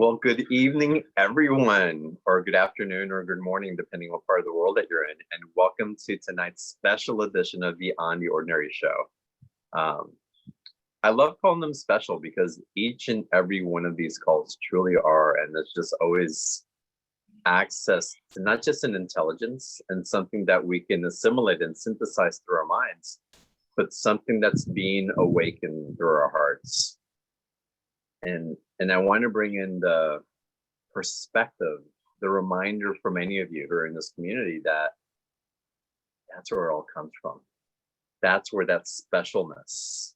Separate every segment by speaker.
Speaker 1: Well, good evening, everyone, or good afternoon, or good morning, depending what part of the world that you're in. And welcome to tonight's special edition of Beyond the Ordinary Show. I love calling them special because each and every one of these calls truly are, and it's just always access to not just an intelligence and something that we can assimilate and synthesize through our minds, but something that's being awakened through our hearts. And I want to bring in the perspective, the reminder for many of you who are in this community that that's where it all comes from. That's where that specialness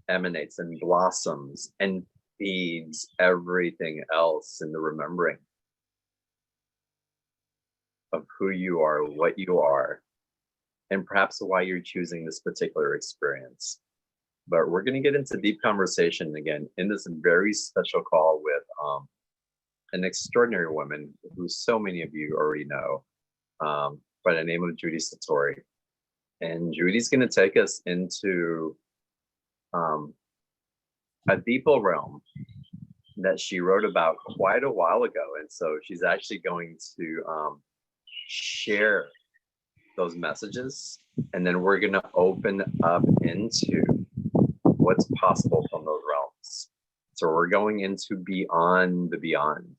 Speaker 1: emanates and blossoms and feeds everything else in the remembering of who you are, what you are, and perhaps why you're choosing this particular experience. But we're going to get into deep conversation again in this very special call with an extraordinary woman who so many of you already know by the name of Judy Satori. And Judy's going to take us into a deeper realm that she wrote about quite a while ago. And so she's actually going to share those messages. And then we're going to open up into what's possible from those realms. So we're going into beyond the beyond.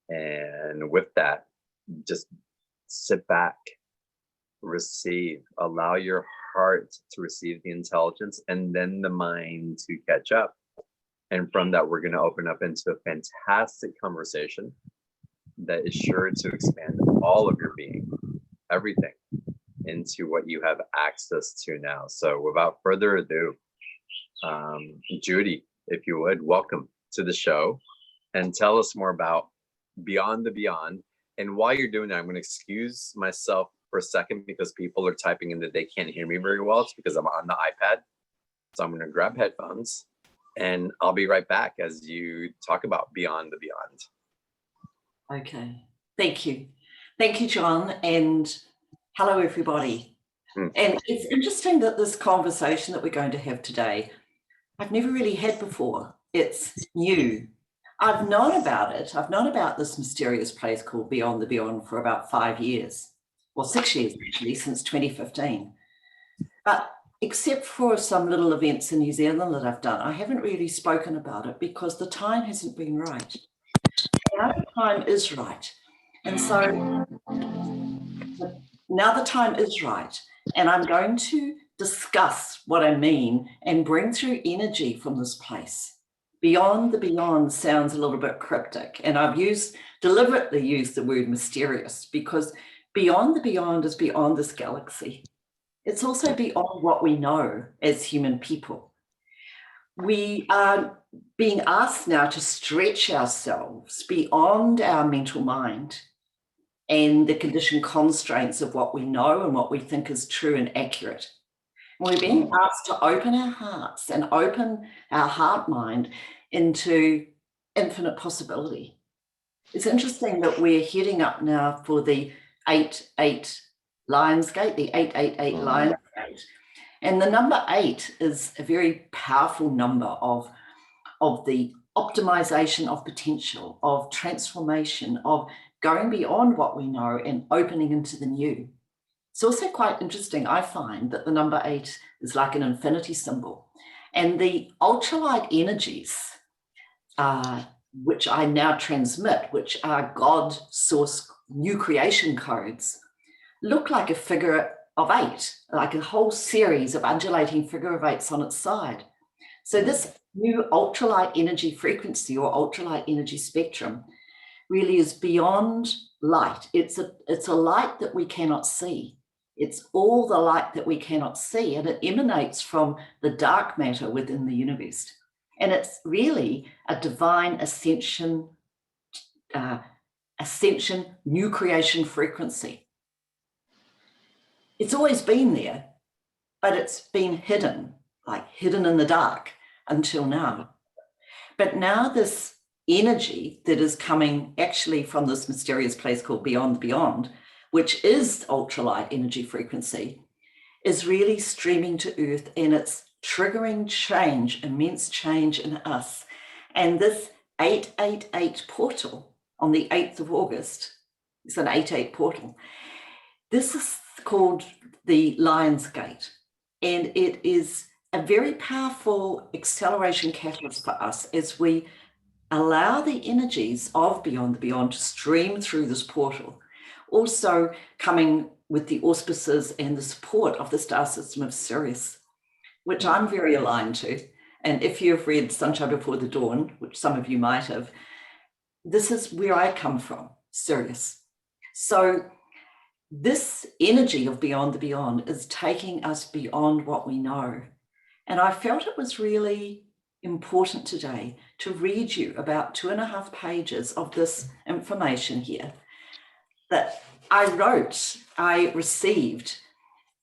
Speaker 1: And with that, just sit back, receive, allow your heart to receive the intelligence and then the mind to catch up. And from that, we're going to open up into a fantastic conversation that is sure to expand all of your being, everything, into what you have access to now. So without further ado, Judy, if you would, welcome to the show and tell us more about Beyond the Beyond. And while you're doing that, I'm going to excuse myself for a second because people are typing in that they can't hear me very well. It's because I'm on the iPad. So I'm going to grab headphones and I'll be right back as you talk about Beyond the Beyond.
Speaker 2: Okay. Thank you. Thank you, John. And hello, everybody. And it's interesting that this conversation that we're going to have today, I've never really had before. It's new. I've known about it. I've known about this mysterious place called Beyond the Beyond for about 5 years, well, 6 years actually, since 2015. But except for some little events in New Zealand that I've done, I haven't really spoken about it because the time hasn't been right. Now the time is right. And so now the time is right. And I'm going to discuss what I mean and bring through energy from this place. Beyond the beyond sounds a little bit cryptic, and I've deliberately used the word mysterious because beyond the beyond is beyond this galaxy. It's also beyond what we know as human people. We are being asked now to stretch ourselves beyond our mental mind and the conditioned constraints of what we know and what we think is true and accurate. And we're being asked to open our hearts and open our heart mind into infinite possibility. It's interesting that we're heading up now for the 8-8 Lionsgate, the 888 Lionsgate. And the number 8 is a very powerful number of the optimization of potential, of transformation, of going beyond what we know and opening into the new. It's also quite interesting, I find, that the number 8 is like an infinity symbol. And the ultralight energies, which I now transmit, which are God source new creation codes, look like a figure of 8, like a whole series of undulating figure of 8s on its side. So this new ultralight energy frequency or ultralight energy spectrum really is beyond light. It's a light that we cannot see. It's all the light that we cannot see, and it emanates from the dark matter within the universe. And it's really a divine ascension new creation frequency. It's always been there, but it's been hidden, like hidden in the dark until now. But now this energy that is coming actually from this mysterious place called Beyond the Beyond, which is ultralight energy frequency, is really streaming to Earth, and it's triggering change, immense change in us. And this 888 portal on the 8th of August. It's an 88 portal. This is called the Lion's Gate, and it is a very powerful acceleration catalyst for us as we allow the energies of Beyond the Beyond to stream through this portal. Also coming with the auspices and the support of the star system of Sirius, which I'm very aligned to. And if you've read Sunshine Before the Dawn, which some of you might have, this is where I come from, Sirius. So this energy of Beyond the Beyond is taking us beyond what we know. And I felt it was really important today to read you about 2.5 pages of this information here that I received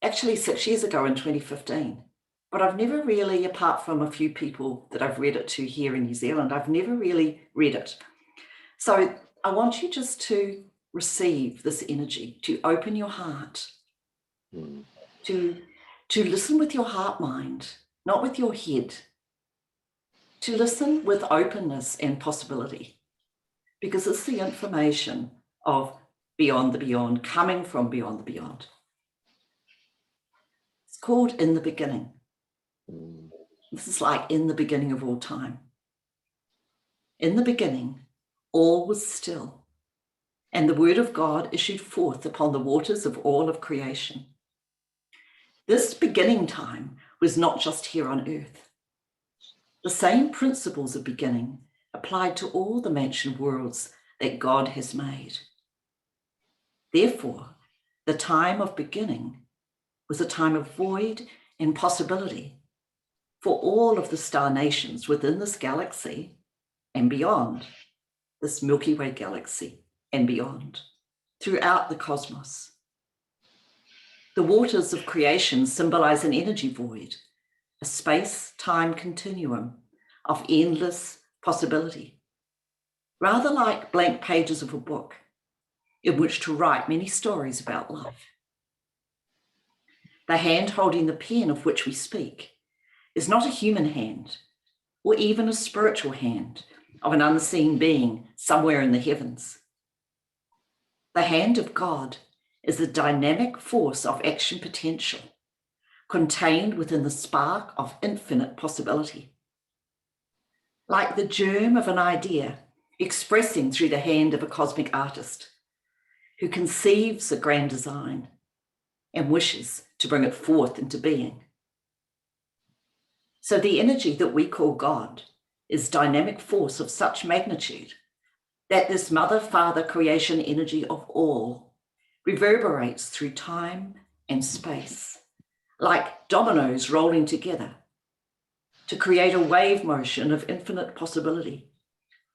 Speaker 2: actually 6 years ago in 2015. But I've never really, apart from a few people that I've read it to here in New Zealand, I've never really read it. So I want you just to receive this energy, to open your heart, to listen with your heart mind, not with your head, to listen with openness and possibility, because it's the information of Beyond the Beyond, coming from Beyond the Beyond. It's called In the Beginning. This is like in the beginning of all time. In the beginning, all was still, and the word of God issued forth upon the waters of all of creation. This beginning time was not just here on earth. The same principles of beginning applied to all the mansion worlds that God has made. Therefore, the time of beginning was a time of void and possibility for all of the star nations within this galaxy and beyond, this Milky Way galaxy and beyond, throughout the cosmos. The waters of creation symbolize an energy void, a space-time continuum of endless possibility, rather like blank pages of a book in which to write many stories about life. The hand holding the pen of which we speak is not a human hand or even a spiritual hand of an unseen being somewhere in the heavens. The hand of God is the dynamic force of action potential contained within the spark of infinite possibility. Like the germ of an idea expressing through the hand of a cosmic artist who conceives a grand design and wishes to bring it forth into being. So the energy that we call God is dynamic force of such magnitude that this mother-father creation energy of all reverberates through time and space, like dominoes rolling together to create a wave motion of infinite possibility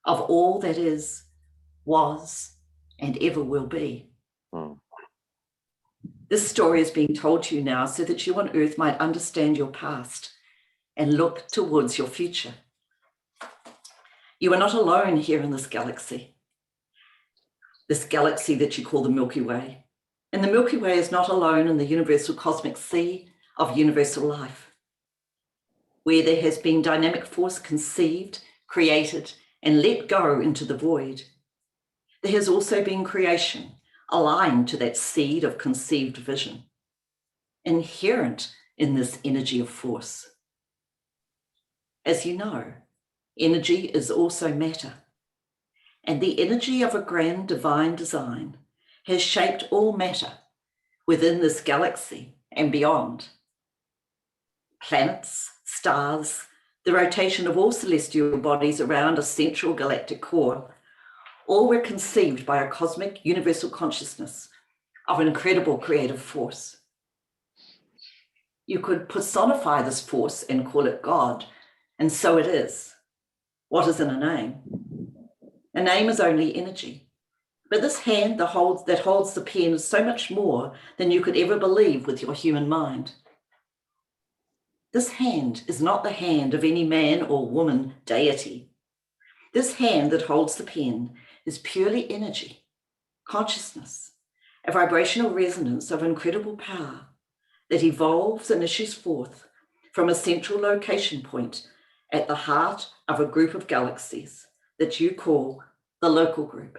Speaker 2: of all that is, was, and ever will be. This story is being told to you now so that you on earth might understand your past and look towards your future. You are not alone here in this galaxy that you call the Milky Way. And the Milky Way is not alone in the universal cosmic sea of universal life, where there has been dynamic force conceived, created, and let go into the void. There has also been creation aligned to that seed of conceived vision, inherent in this energy of force. As you know, energy is also matter, and the energy of a grand divine design has shaped all matter within this galaxy and beyond. Planets, stars, the rotation of all celestial bodies around a central galactic core, all were conceived by a cosmic universal consciousness of an incredible creative force. You could personify this force and call it God, and so it is. What is in a name? A name is only energy. But this hand that holds the pen is so much more than you could ever believe with your human mind. This hand is not the hand of any man or woman deity. This hand that holds the pen is purely energy, consciousness, a vibrational resonance of incredible power that evolves and issues forth from a central location point at the heart of a group of galaxies that you call the local group.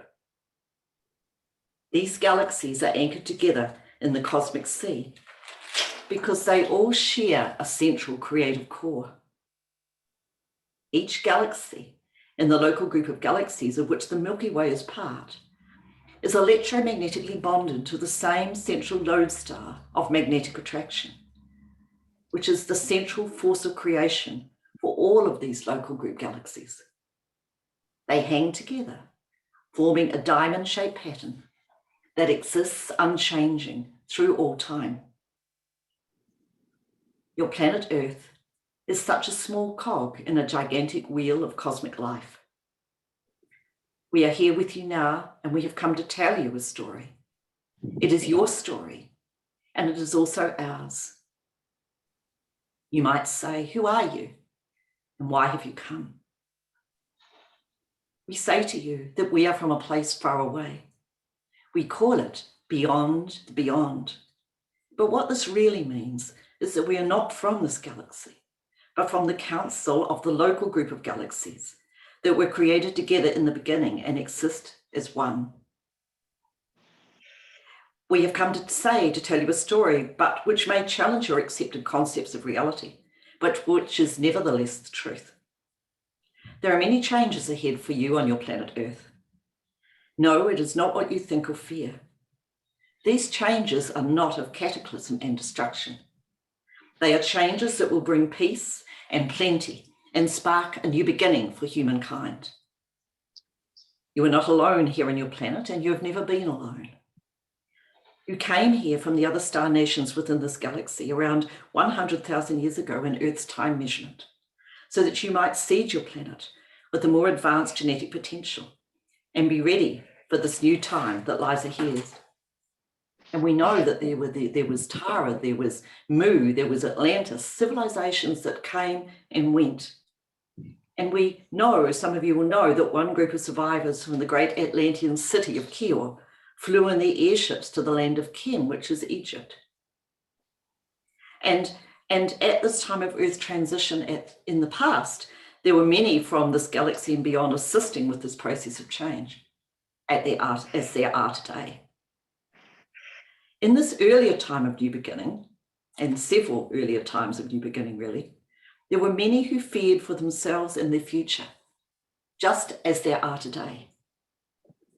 Speaker 2: These galaxies are anchored together in the cosmic sea because they all share a central creative core. Each galaxy in the local group of galaxies of which the Milky Way is part is electromagnetically bonded to the same central lodestar of magnetic attraction, which is the central force of creation for all of these local group galaxies. They hang together, forming a diamond-shaped pattern that exists unchanging through all time. Your planet Earth is such a small cog in a gigantic wheel of cosmic life. We are here with you now, and we have come to tell you a story. It is your story, and it is also ours. You might say, who are you, and why have you come? We say to you that we are from a place far away. We call it beyond the beyond. But what this really means is that we are not from this galaxy, but from the council of the local group of galaxies that were created together in the beginning and exist as one. We have come to tell you a story, but which may challenge your accepted concepts of reality, but which is nevertheless the truth. There are many changes ahead for you on your planet Earth. No, it is not what you think or fear. These changes are not of cataclysm and destruction. They are changes that will bring peace and plenty and spark a new beginning for humankind. You are not alone here on your planet, and you have never been alone. You came here from the other star nations within this galaxy around 100,000 years ago in Earth's time measurement, so that you might seed your planet with a more advanced genetic potential and be ready for this new time that lies ahead. And we know that there was Tara, there was Mu, there was Atlantis, civilizations that came and went. And we know, some of you will know, that one group of survivors from the great Atlantean city of Kior flew in their airships to the land of Kem, which is Egypt. And at this time of Earth transition in the past, there were many from this galaxy and beyond assisting with this process of change as there are today. In this earlier time of new beginning, and several earlier times of new beginning really, there were many who feared for themselves and their future, just as there are today.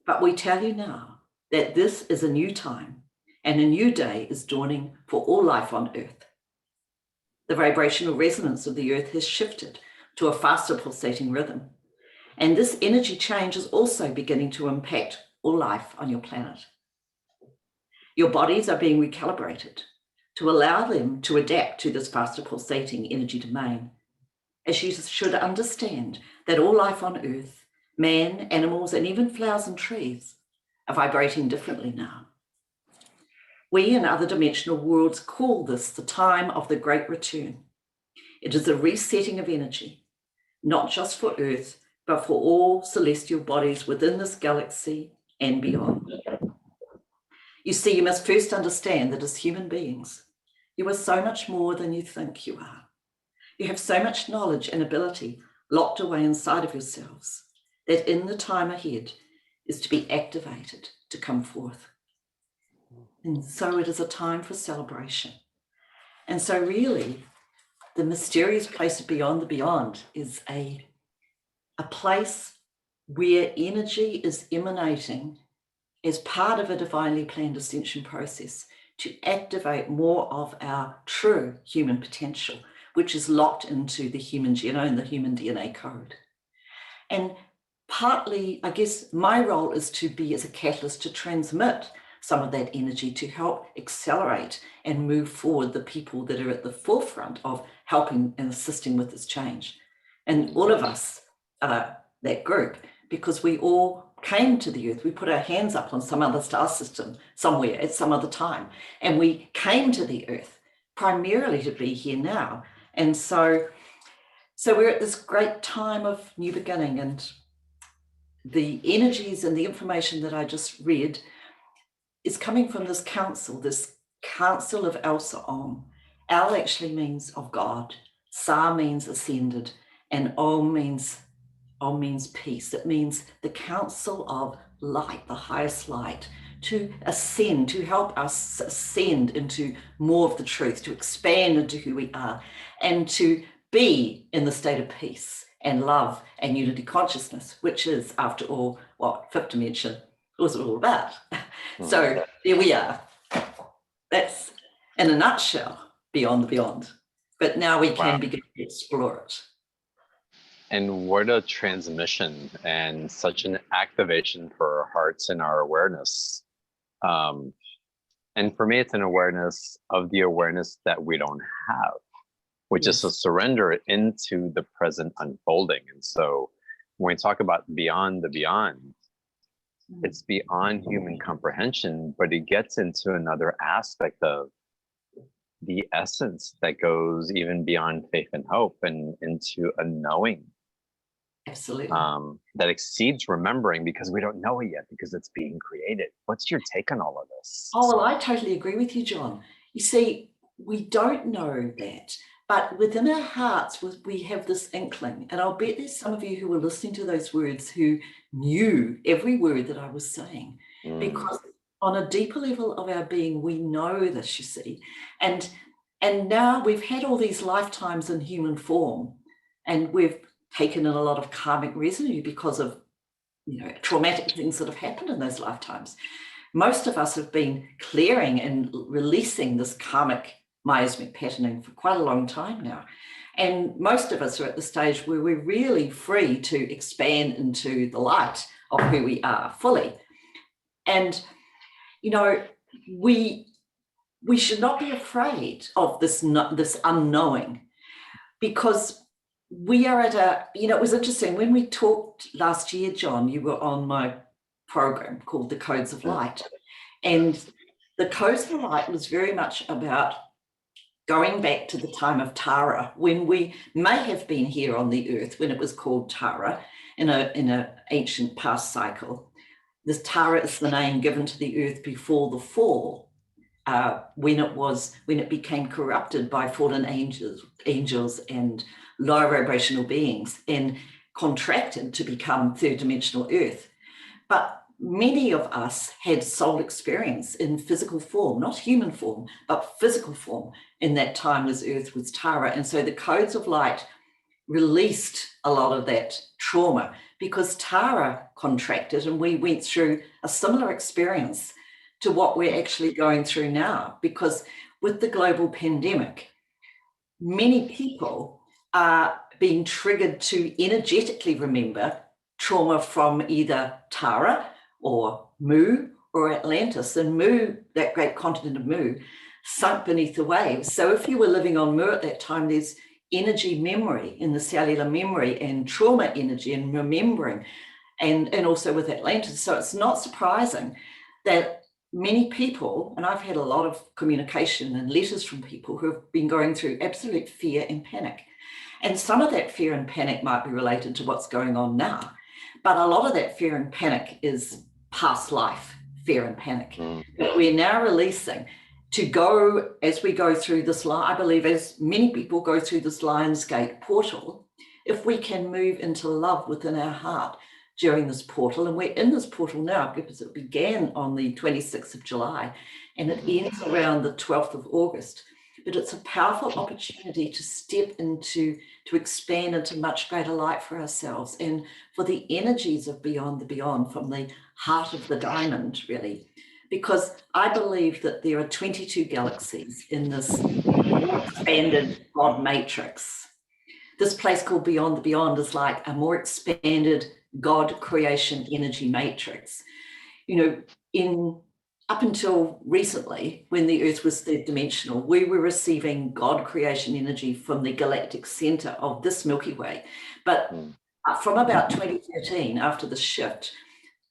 Speaker 2: But we tell you now that this is a new time and a new day is dawning for all life on Earth. The vibrational resonance of the Earth has shifted to a faster pulsating rhythm. And this energy change is also beginning to impact all life on your planet. Your bodies are being recalibrated to allow them to adapt to this faster pulsating energy domain, as you should understand that all life on Earth, man, animals, and even flowers and trees are vibrating differently now. We in other dimensional worlds call this the time of the Great Return. It is a resetting of energy, not just for Earth, but for all celestial bodies within this galaxy and beyond. You see, you must first understand that as human beings, you are so much more than you think you are. You have so much knowledge and ability locked away inside of yourselves that in the time ahead is to be activated to come forth. And so it is a time for celebration. And so really, the mysterious place of beyond the beyond is a place where energy is emanating as part of a divinely planned ascension process to activate more of our true human potential, which is locked into the human genome, the human DNA code. And partly, I guess, my role is to be as a catalyst to transmit some of that energy to help accelerate and move forward the people that are at the forefront of helping and assisting with this change. And all of us are that group because we all came to the Earth. We put our hands up on some other star system somewhere at some other time. And we came to the Earth primarily to be here now. And so we're at this great time of new beginning, and the energies and the information that I just read is coming from this council of El Sa'om. El actually means of God, Sa means ascended, and Om means Om means peace. It means the council of light, the highest light, to ascend, to help us ascend into more of the truth, to expand into who we are, and to be in the state of peace and love and unity consciousness, which is, after all, what fifth dimension was all about. So there we are. That's, in a nutshell, beyond the beyond. But now we can begin to explore it.
Speaker 1: And what a transmission and such an activation for our hearts and our awareness. And for me, it's an awareness of the awareness that we don't have, which is a surrender into the present unfolding. And so when we talk about beyond the beyond, it's beyond human comprehension, but it gets into another aspect of the essence that goes even beyond faith and hope and into a knowing.
Speaker 2: Absolutely.
Speaker 1: That exceeds remembering, because we don't know it yet, because it's being created. What's your take on all of this?
Speaker 2: Oh, well, I totally agree with you, John. You see, we don't know that, but within our hearts, we have this inkling. And I'll bet there's some of you who were listening to those words who knew every word that I was saying, because on a deeper level of our being, we know this, you see. And now we've had all these lifetimes in human form, and we've taken in a lot of karmic residue because of, traumatic things that have happened in those lifetimes. Most of us have been clearing and releasing this karmic miasmic patterning for quite a long time now. And most of us are at the stage where we're really free to expand into the light of who we are fully. And, we should not be afraid of this unknowing, because we are at it was interesting when we talked last year, John, you were on my program called The Codes of Light. And the Codes of Light was very much about going back to the time of Tara, when we may have been here on the earth, when it was called Tara in an ancient past cycle. This Tara is the name given to the earth before the fall, when it became corrupted by fallen angels and lower vibrational beings, and contracted to become third dimensional earth. But many of us had soul experience in physical form, not human form, but physical form in that time as earth was Tara. And so the Codes of Light released a lot of that trauma, because Tara contracted and we went through a similar experience to what we're actually going through now. Because with the global pandemic, many people are being triggered to energetically remember trauma from either Tara or Mu or Atlantis. And Mu, that great continent of Mu, sunk beneath the waves. So if you were living on Mu at that time, there's energy memory in the cellular memory and trauma energy and remembering, and also with Atlantis. So it's not surprising that many people, and I've had a lot of communication and letters from people who have been going through absolute fear and panic. And some of that fear and panic might be related to what's going on now, but a lot of that fear and panic is past life fear and panic. But we're now releasing to go, as we go through this, I believe as many people go through this Lion's Gate portal, if we can move into love within our heart during this portal, and we're in this portal now because it began on the 26th of July and it ends around the 12th of August. But it's a powerful opportunity to step into, to expand into much greater light for ourselves and for the energies of beyond the beyond, from the heart of the diamond, really. Because I believe that there are 22 galaxies in this more expanded God matrix. This place called Beyond the Beyond is like a more expanded God creation energy matrix. Up until recently, when the Earth was third dimensional, we were receiving God creation energy from the galactic center of this Milky Way. But from about 2013, after the shift,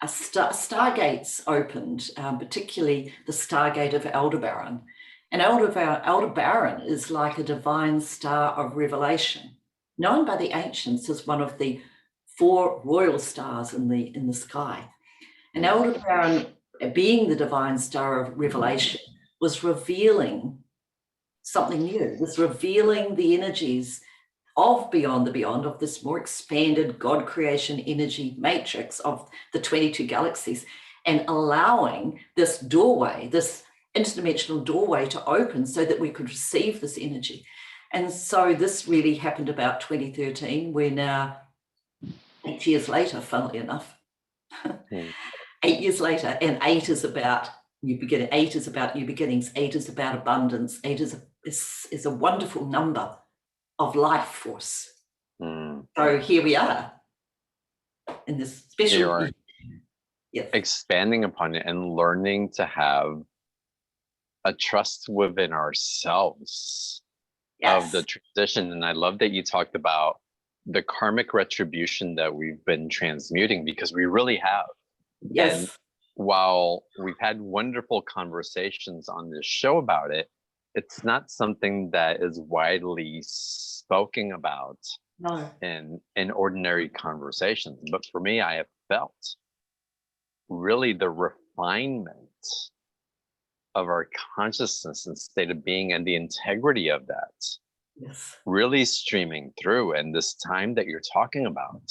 Speaker 2: stargates opened, particularly the Stargate of Aldebaran. And Aldebaran is like a divine star of revelation, known by the ancients as one of the 4 royal stars in the sky. And Aldebaran, being the divine star of revelation, was revealing something new, was revealing the energies of beyond the beyond, of this more expanded God creation energy matrix of the 22 galaxies, and allowing this doorway, this interdimensional doorway to open so that we could receive this energy. And so this really happened about 2013. We're now 8 years later, funnily enough. 8 years later, and 8 is about new beginning. 8 is about new beginnings. 8 is about abundance. 8 is a wonderful number of life force. So here we are in this special. Yes.
Speaker 1: Expanding upon it and learning to have a trust within ourselves of the transition. And I love that you talked about the karmic retribution that we've been transmuting, because we really have.
Speaker 2: Yes.
Speaker 1: And while we've had wonderful conversations on this show about it, it's not something that is widely spoken about in ordinary conversations. But for me, I have felt really the refinement of our consciousness and state of being and the integrity of that really streaming through. And this time that you're talking about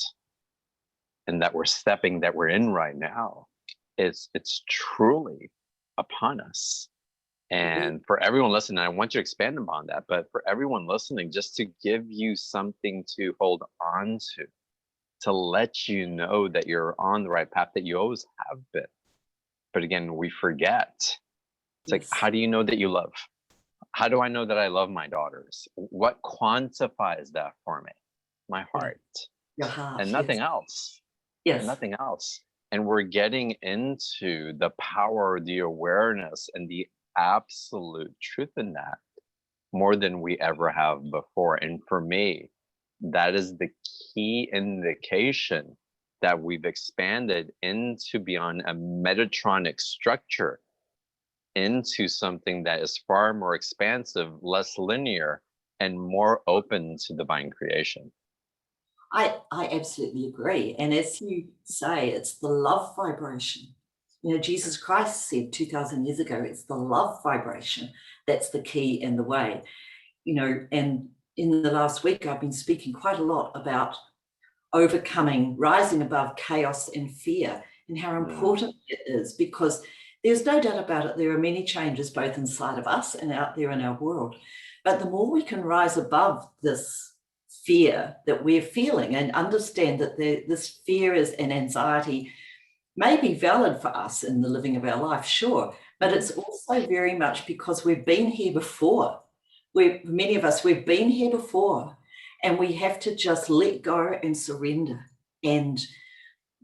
Speaker 1: and that we're in right now, it's truly upon us. And for everyone listening, I want you to expand upon that, but for everyone listening, just to give you something to hold on to let you know that you're on the right path, that you always have been. But again, we forget. It's like, how do you know that you love? How do I know that I love my daughters? What quantifies that for me? My heart.
Speaker 2: Your heart,
Speaker 1: and nothing else.
Speaker 2: Yes.
Speaker 1: Nothing else. And we're getting into the power, the awareness, and the absolute truth in that more than we ever have before. And for me, that is the key indication that we've expanded into beyond a Metatronic structure into something that is far more expansive, less linear, and more open to divine creation.
Speaker 2: I absolutely agree. And as you say, it's the love vibration. You know, Jesus Christ said 2,000 years ago, it's the love vibration that's the key and the way. You know, and in the last week, I've been speaking quite a lot about overcoming, rising above chaos and fear, and how important it is, because there's no doubt about it. There are many changes both inside of us and out there in our world. But the more we can rise above this fear that we're feeling and understand that this fear is an anxiety may be valid for us in the living of our life, sure, but it's also very much because we've been here before. Many of us, we've been here before, and we have to just let go and surrender and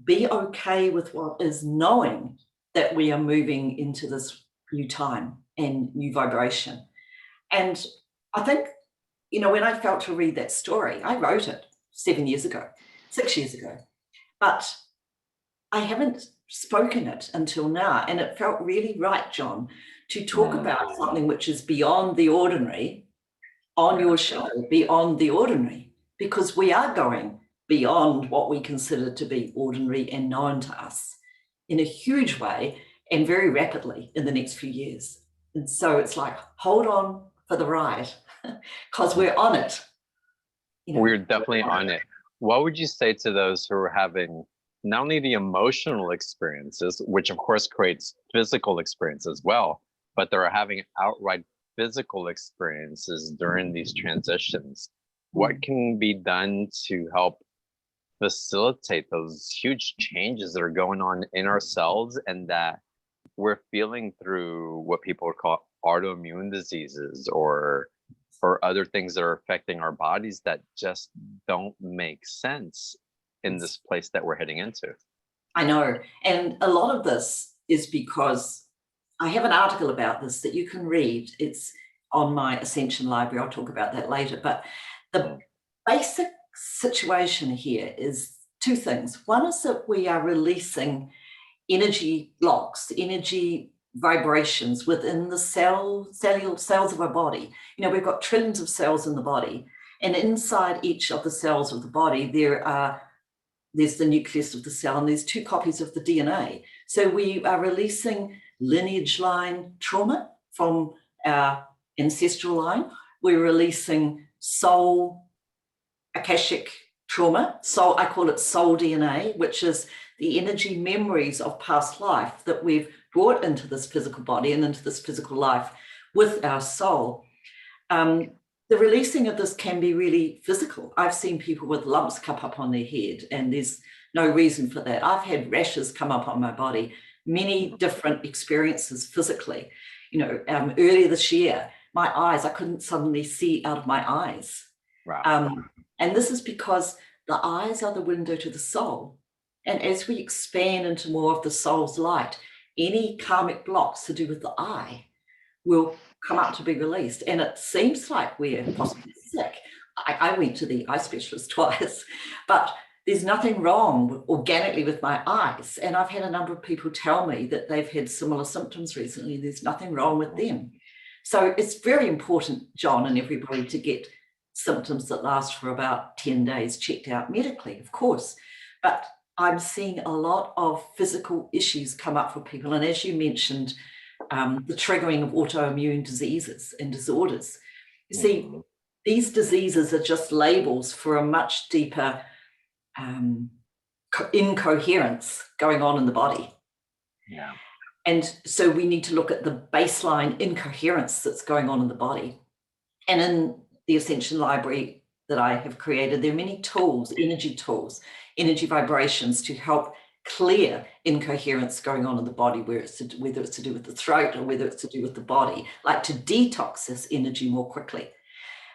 Speaker 2: be okay with what is, knowing that we are moving into this new time and new vibration. And I think, you know, when I felt to read that story, I wrote it 6 years ago, but I haven't spoken it until now. And it felt really right, John, to talk about something which is beyond the ordinary on your show, beyond the ordinary, because we are going beyond what we consider to be ordinary and known to us in a huge way and very rapidly in the next few years. And so it's like, hold on for the ride, because we're on it. You know,
Speaker 1: we're definitely on it. What would you say to those who are having not only the emotional experiences, which of course creates physical experience as well, but they're having outright physical experiences during these transitions? What can be done to help facilitate those huge changes that are going on in ourselves and that we're feeling through what people call autoimmune diseases or other things that are affecting our bodies that just don't make sense in this place that we're heading into?
Speaker 2: I know. And a lot of this is because I have an article about this that you can read. It's on my Ascension library. I'll talk about that later. But the basic situation here is two things. One is that we are releasing energy blocks, energy vibrations within the cellular cells of our body. You know, we've got trillions of cells in the body, and inside each of the cells of the body, there's the nucleus of the cell, and there's 2 copies of the DNA. So we are releasing lineage line trauma from our ancestral line. We're releasing soul Akashic trauma. So I call it soul DNA, which is the energy memories of past life that we've brought into this physical body and into this physical life with our soul. The releasing of this can be really physical. I've seen people with lumps come up on their head, and there's no reason for that. I've had rashes come up on my body, many different experiences physically. You know, earlier this year, my eyes, I couldn't suddenly see out of my eyes.
Speaker 1: Wow.
Speaker 2: And this is because the eyes are the window to the soul. And as we expand into more of the soul's light, any karmic blocks to do with the eye will come up to be released. And it seems like we're possibly sick. I went to the eye specialist twice, but there's nothing wrong organically with my eyes. And I've had a number of people tell me that they've had similar symptoms recently. There's nothing wrong with them. So it's very important, John, and everybody, to get symptoms that last for about 10 days checked out medically, of course. But I'm seeing a lot of physical issues come up for people. And as you mentioned, the triggering of autoimmune diseases and disorders. You see, these diseases are just labels for a much deeper incoherence going on in the body.
Speaker 1: Yeah.
Speaker 2: And so we need to look at the baseline incoherence that's going on in the body. And in the Ascension library that I have created, there are many tools, energy vibrations to help clear incoherence going on in the body, whether it's to do with the throat or whether it's to do with the body, like to detox this energy more quickly.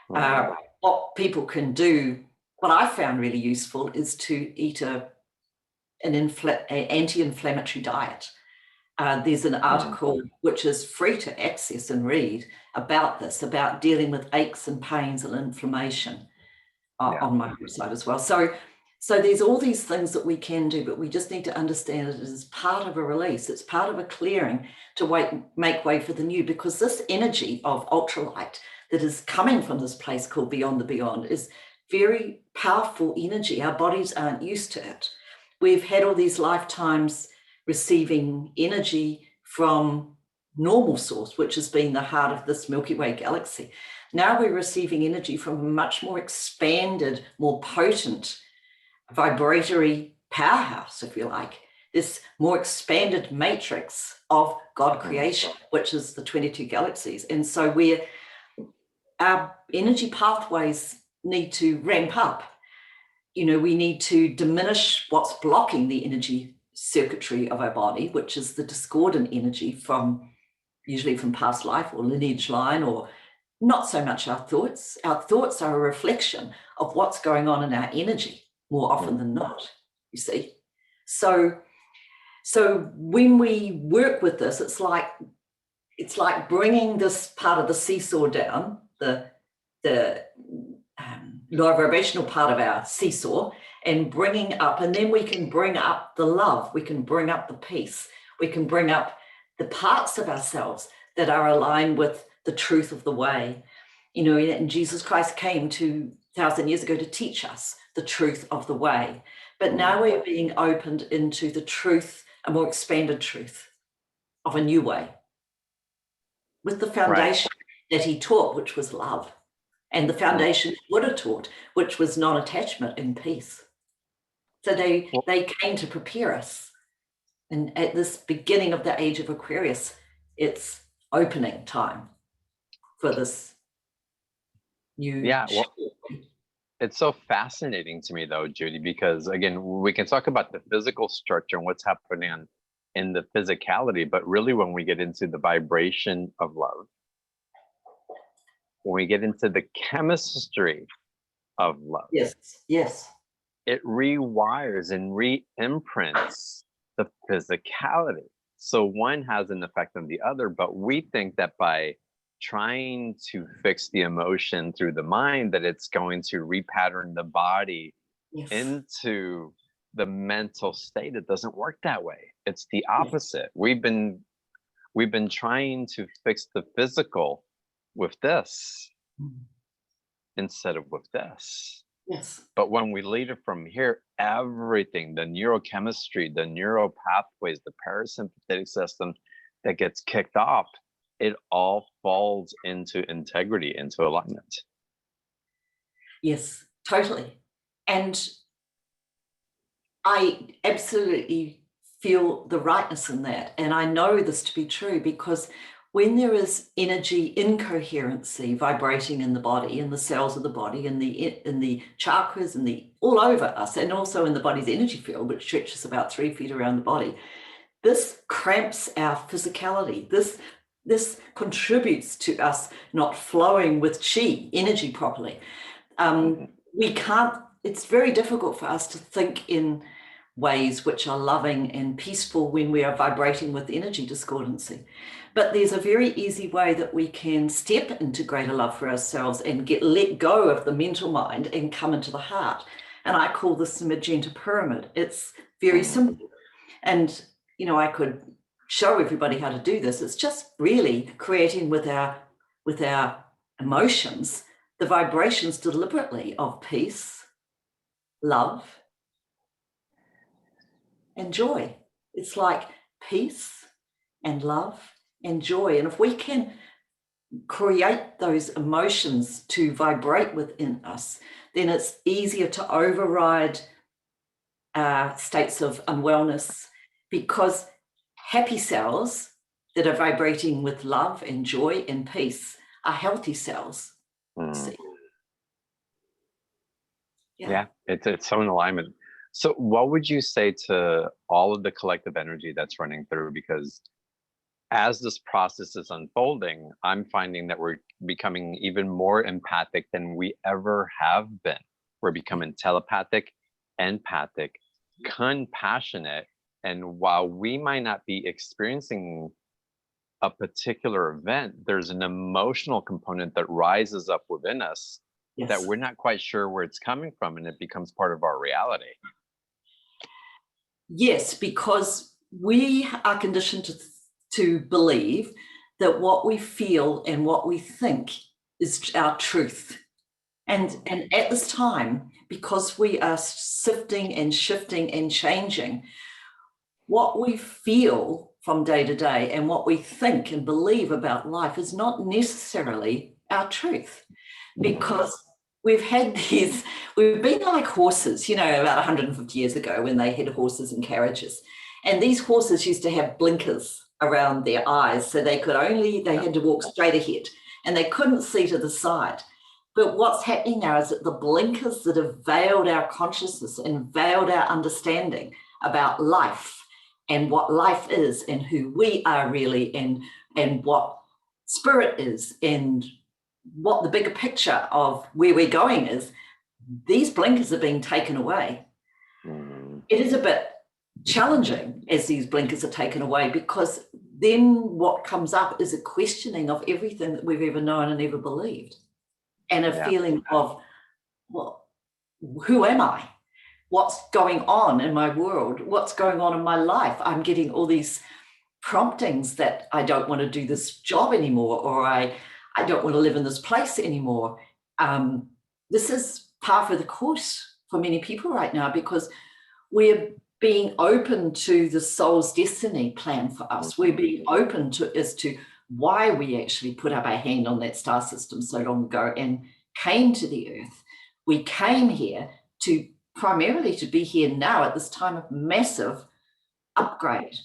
Speaker 2: What people can do, what I found really useful, is to eat an anti-inflammatory diet. There's an article which is free to access and read about this, about dealing with aches and pains and inflammation on my website as well. So there's all these things that we can do, but we just need to understand it as part of a release. It's part of a clearing to make way for the new, because this energy of ultralight that is coming from this place called Beyond the Beyond is very powerful energy. Our bodies aren't used to it. We've had all these lifetimes receiving energy from normal source, which has been the heart of this Milky Way galaxy. Now we're receiving energy from a much more expanded, more potent vibratory powerhouse, if you like, this more expanded matrix of God creation, which is the 22 galaxies. And so our energy pathways need to ramp up. You know, we need to diminish what's blocking the energy circuitry of our body, which is the discordant energy usually from past life or lineage line, or not so much our thoughts. Our thoughts are a reflection of what's going on in our energy more often than not, you see. So when we work with this, it's like bringing this part of the seesaw down, the low vibrational part of our seesaw, and bringing up, and then we can bring up the love, we can bring up the peace, we can bring up the parts of ourselves that are aligned with the truth of the way. You know, and Jesus Christ came 2,000 years ago to teach us the truth of the way. But now we're being opened into the truth, a more expanded truth of a new way, with the foundation that he taught, which was love, and the foundation Buddha taught, which was non-attachment and peace. So they came to prepare us. And at this beginning of the age of Aquarius, it's opening time for this new.
Speaker 1: It's so fascinating to me, though, Judy, because again, we can talk about the physical structure and what's happening in the physicality, but really when we get into the vibration of love, when we get into the chemistry of love,
Speaker 2: yes,
Speaker 1: it rewires and re-imprints the physicality. So one has an effect on the other, but we think that by trying to fix the emotion through the mind, that it's going to repattern the body into the mental state. It doesn't work that way. It's the opposite. We've been trying to fix the physical with this instead of with this.
Speaker 2: Yes.
Speaker 1: But when we lead it from here, everything, the neurochemistry, the neural pathways, the parasympathetic system that gets kicked off, it all falls into integrity, into alignment.
Speaker 2: Yes, Totally. And I absolutely feel the rightness in that. And I know this to be true because when there is energy incoherency vibrating in the body, in the cells of the body, in the chakras, and the all over us, and also in the body's energy field, which stretches about 3 feet around the body, this cramps our physicality. This contributes to us not flowing with chi, energy properly. We can't, it's very difficult for us to think in ways which are loving and peaceful when we are vibrating with energy discordancy. But there's a very easy way that we can step into greater love for ourselves and let go of the mental mind and come into the heart. And I call this the magenta pyramid. It's very simple. And, you know, I could show everybody how to do this. It's just really creating with our emotions, the vibrations deliberately of peace, love, and joy. It's like peace and love and joy. And if we can create those emotions to vibrate within us, then it's easier to override states of unwellness, because happy cells that are vibrating with love and joy and peace are healthy cells. See?
Speaker 1: Yeah, it's so in alignment. So what would you say to all of the collective energy that's running through? Because as this process is unfolding, I'm finding that we're becoming even more empathic than we ever have been. We're becoming telepathic, empathic, compassionate. And while we might not be experiencing a particular event, there's an emotional component that rises up within us that we're not quite sure where it's coming from, and it becomes part of our reality.
Speaker 2: Yes, because we are conditioned to believe that what we feel and what we think is our truth. And at this time, because we are sifting and shifting and changing, what we feel from day to day and what we think and believe about life is not necessarily our truth, because we've been like horses, you know, about 150 years ago when they had horses and carriages. And these horses used to have blinkers around their eyes, so they had to walk straight ahead and they couldn't see to the side. But what's happening now is that the blinkers that have veiled our consciousness and veiled our understanding about life and what life is and who we are really and what spirit is and what the bigger picture of where we're going is, these blinkers are being taken away. It is a bit challenging as these blinkers are taken away, because then what comes up is a questioning of everything that we've ever known and ever believed, and a feeling of, well, who am I? What's going on in my world? What's going on in my life? I'm getting all these promptings that I don't want to do this job anymore, or I don't want to live in this place anymore. This is par for the course for many people right now, because we're being open to the soul's destiny plan for us. We're being open as to why we actually put up our hand on that star system so long ago and came to the earth. We came here primarily to be here now at this time of massive upgrade.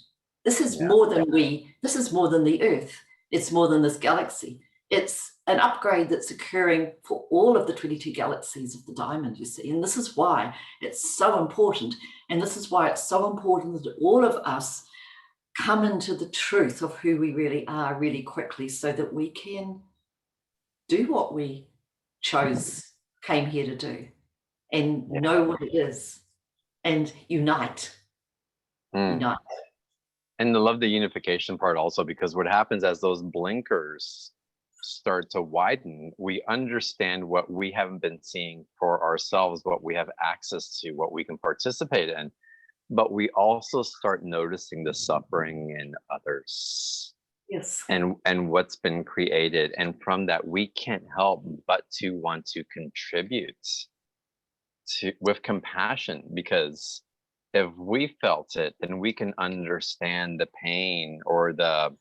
Speaker 2: This is more than the earth. It's more than this galaxy. It's an upgrade that's occurring for all of the 22 galaxies of the diamond, you see. And this is why it's so important. And this is why it's so important that all of us come into the truth of who we really are really quickly, so that we can do what we came here to do, and know what it is, and unite. Unite.
Speaker 1: And I love the unification part also, because what happens as those blinkers start to widen, we understand what we haven't been seeing for ourselves, what we have access to, what we can participate in, but we also start noticing the suffering in others.
Speaker 2: Yes.
Speaker 1: And what's been created. And from that, we can't help but to want to contribute with compassion, because if we felt it, then we can understand the pain or the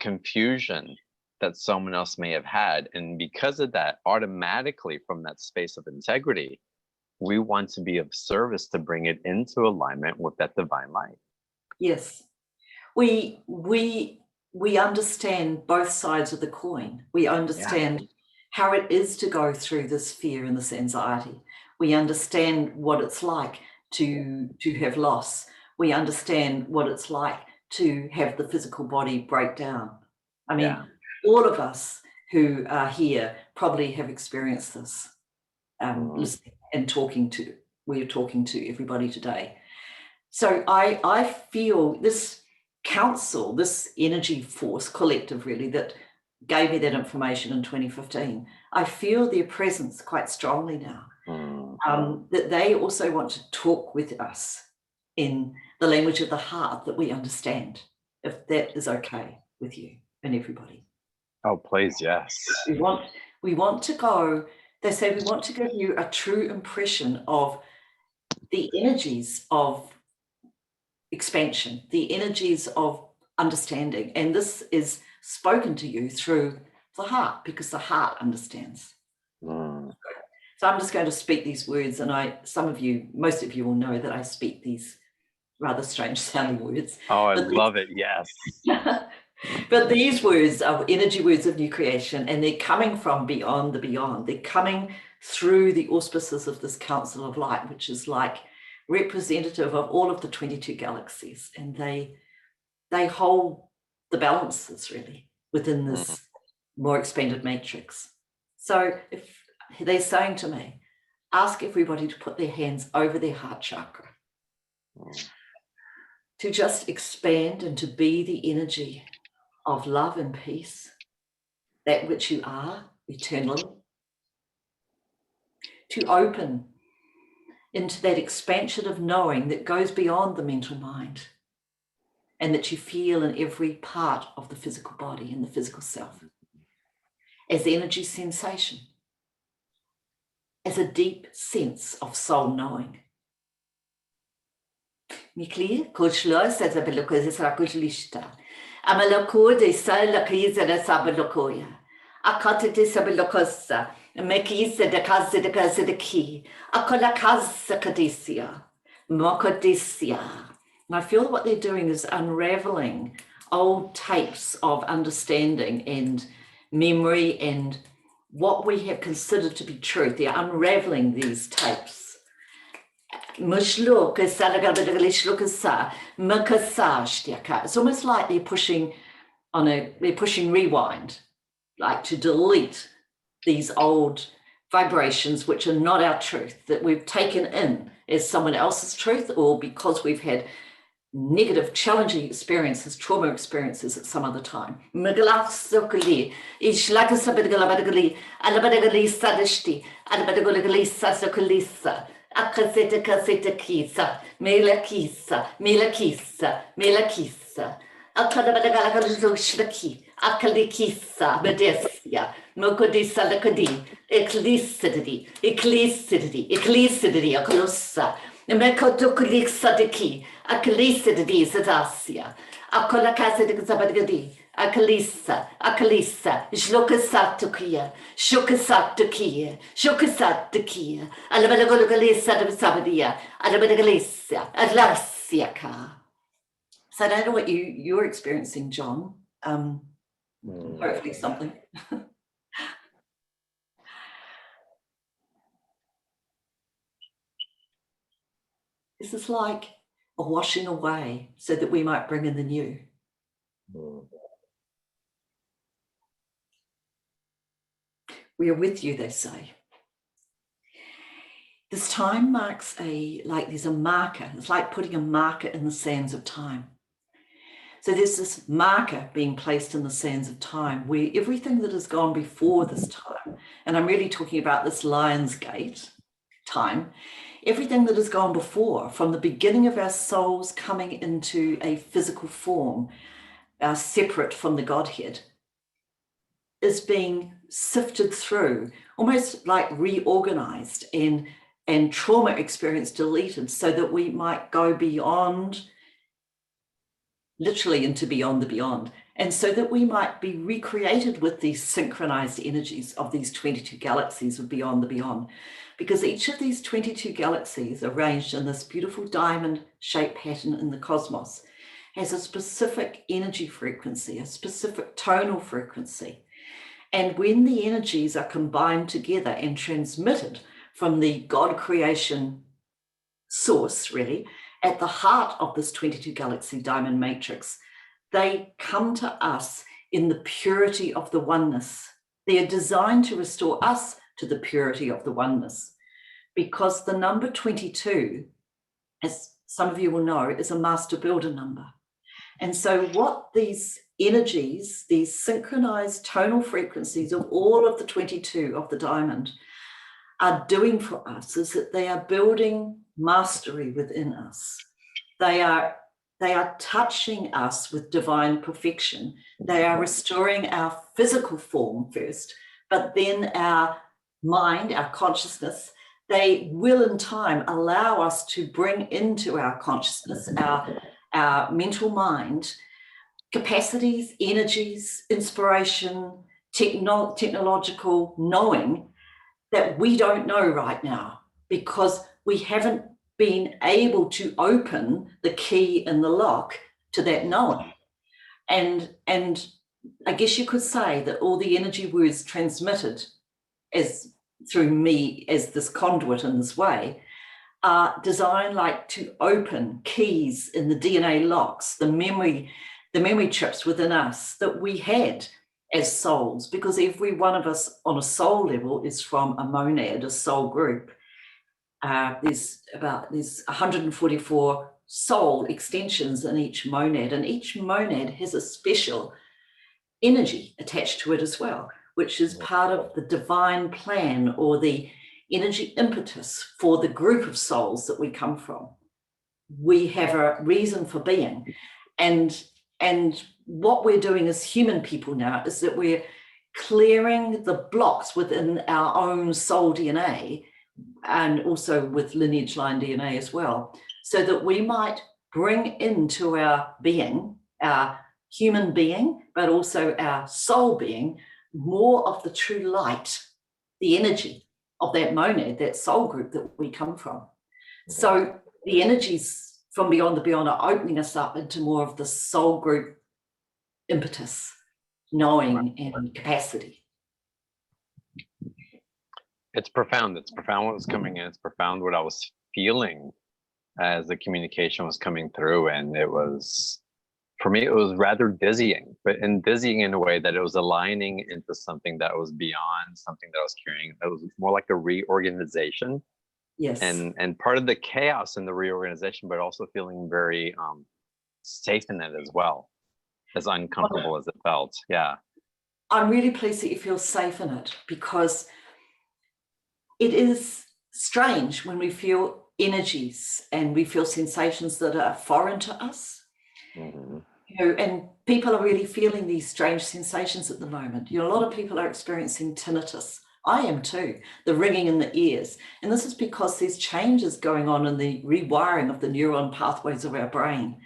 Speaker 1: confusion that someone else may have had. And because of that, automatically from that space of integrity, we want to be of service to bring it into alignment with that divine light.
Speaker 2: Yes. We understand both sides of the coin. We understand how it is to go through this fear and this anxiety. We understand what it's like to have loss. We understand what it's like to have the physical body break down. I mean, all of us who are here probably have experienced this, listening and we're talking to everybody today. So I feel this council, this energy force collective really that gave me that information in 2015, I feel their presence quite strongly now. That they also want to talk with us in the language of the heart that we understand, if that is okay with you and everybody.
Speaker 1: Oh, please, yes.
Speaker 2: We want to go, they say we want to give you a true impression of the energies of expansion, the energies of understanding. And this is spoken to you through the heart, because the heart understands. So I'm just going to speak these words, and most of you will know that I speak these rather strange sounding words.
Speaker 1: Oh, I love it, yes.
Speaker 2: But these words are energy words of new creation, and they're coming from beyond the beyond. They're coming through the auspices of this Council of Light, which is like representative of all of the 22 galaxies, and they hold the balances really within this more expanded matrix. So if they're saying to me, ask everybody to put their hands over their heart chakra, to just expand and to be the energy of love and peace, that which you are eternally, to open into that expansion of knowing that goes beyond the mental mind, and that you feel in every part of the physical body and the physical self, as energy sensation, as a deep sense of soul knowing. Mi clear? Coachlo says a belokas is rakuslista. Amaloko de sala kizera sabalokoya. Akatete sabelokosa. Mekisa de casa de casa de key. Akola casa cadisia. Mokadisia. And I feel that what they're doing is unraveling old tapes of understanding and memory and what we have considered to be truth. They're unraveling these tapes. It's almost like they're pushing rewind, like to delete these old vibrations which are not our truth, that we've taken in as someone else's truth, or because we've had negative, challenging experiences, trauma experiences at some other time. Akaseta kaseta kisa, mela kisa, mela kisa, mela kisa. Akadabadagalakadushlaki, akalikisa, medesia, mokodisa lakadi, ecclesidity, ecclesidity, ecclesidity, akalosa, mekotokuliksa de ki, akalisidity zadasia, akolakasa de zabadgadi. Akalisa, Shlokasatukia, Shokasatukia, Shokasatukia, Alabadagalisa de Sabadia, Alabadagalisa, Atlasiaka. So I don't know what you're experiencing, John. Hopefully something. This is like a washing away so that we might bring in the new. We are with you, they say. This time marks there's a marker. It's like putting a marker in the sands of time. So there's this marker being placed in the sands of time where everything that has gone before this time, and I'm really talking about this Lion's Gate time, everything that has gone before, from the beginning of our souls coming into a physical form, separate from the Godhead, is being sifted through, almost like reorganized and trauma experience deleted, so that we might go beyond, literally into beyond the beyond, And so that we might be recreated with these synchronized energies of these 22 galaxies of beyond the beyond. Because each of these 22 galaxies arranged in this beautiful diamond shaped pattern in the cosmos has a specific energy frequency, a specific tonal frequency. And when the energies are combined together and transmitted from the God creation source, really, at the heart of this 22 galaxy diamond matrix, they come to us in the purity of the oneness. They are designed to restore us to the purity of the oneness, because the number 22, as some of you will know, is a master builder number. And so what these energies, these synchronized tonal frequencies of all of the 22 of the diamond are doing for us is that they are building mastery within us. They are touching us with divine perfection. They are restoring our physical form first, but then our mind, our consciousness. They will in time allow us to bring into our consciousness, our mental mind, capacities, energies, inspiration, technological knowing that we don't know right now, because we haven't been able to open the key in the lock to that knowing. And I guess you could say that all the energy words transmitted as through me as this conduit in this way are designed like to open keys in the DNA locks, the memory chips within us that we had as souls, because every one of us on a soul level is from a monad, a soul group. There's 144 soul extensions in each monad, and each monad has a special energy attached to it as well, which is part of the divine plan or the energy impetus for the group of souls that we come from. We have a reason for being. And what we're doing as human people now is that we're clearing the blocks within our own soul DNA, and also with lineage line DNA as well, so that we might bring into our being, our human being, but also our soul being, more of the true light, the energy of that monad, that soul group that we come from. So the energies from beyond the beyond are opening us up into more of the soul group impetus, knowing and capacity.
Speaker 1: It's profound. It's profound what was coming in. It's profound what I was feeling as the communication was coming through. And it was, for me, it was rather dizzying, but dizzying in a way that it was aligning into something that was beyond something that I was carrying. It was more like a reorganization.
Speaker 2: Yes.
Speaker 1: And part of the chaos in the reorganization, but also feeling very safe in it as well, as uncomfortable as it felt. Yeah.
Speaker 2: I'm really pleased that you feel safe in it, because it is strange when we feel energies and we feel sensations that are foreign to us.
Speaker 1: Mm-hmm.
Speaker 2: You know, and people are really feeling these strange sensations at the moment. You know, a lot of people are experiencing tinnitus. I am too, the ringing in the ears. And this is because there's changes going on in the rewiring of the neuron pathways of our brain.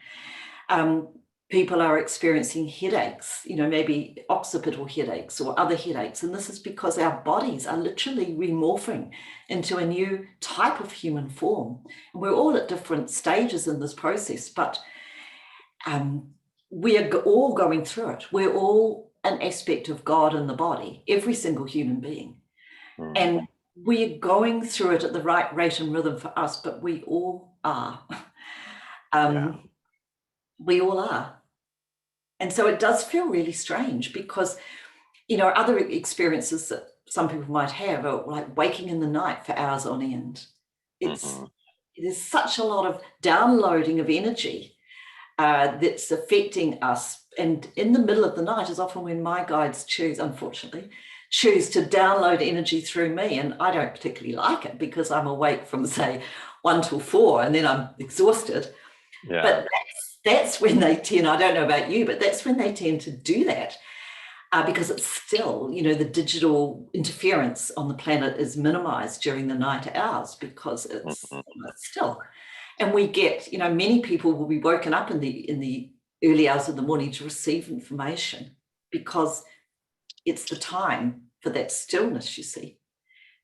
Speaker 2: People are experiencing headaches, you know, maybe occipital headaches or other headaches. And this is because our bodies are literally remorphing into a new type of human form. And we're all at different stages in this process, but we are all going through it. We're all an aspect of God in the body, every single human being. Mm. And we're going through it at the right rate and rhythm for us, but we all are. We all are. And so it does feel really strange because, you know, other experiences that some people might have are like waking in the night for hours on end. There's such a lot of downloading of energy that's affecting us. And in the middle of the night is often when my guides unfortunately, choose to download energy through me. And I don't particularly like it because I'm awake from, say, 1 till 4 and then I'm exhausted. Yeah. But that's when they tend, I don't know about you, but that's when they tend to do that because it's still, you know, the digital interference on the planet is minimized during the night hours because it's still. And we get, you know, many people will be woken up in the early hours of the morning to receive information, because it's the time for that stillness, you see.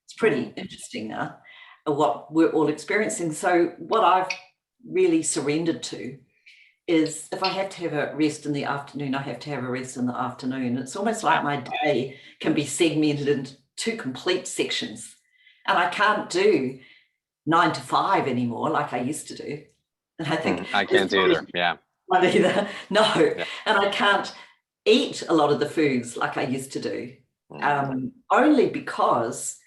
Speaker 2: It's pretty interesting now, what we're all experiencing. So what I've really surrendered to is, if I have to have a rest in the afternoon, I have to have a rest in the afternoon. It's almost like my day can be segmented into 2 complete sections. And I can't do 9 to 5 anymore like I used to do. And I think
Speaker 1: I can't either. Yeah.
Speaker 2: Not either. No.
Speaker 1: Yeah.
Speaker 2: And I can't eat a lot of the foods like I used to do. Only because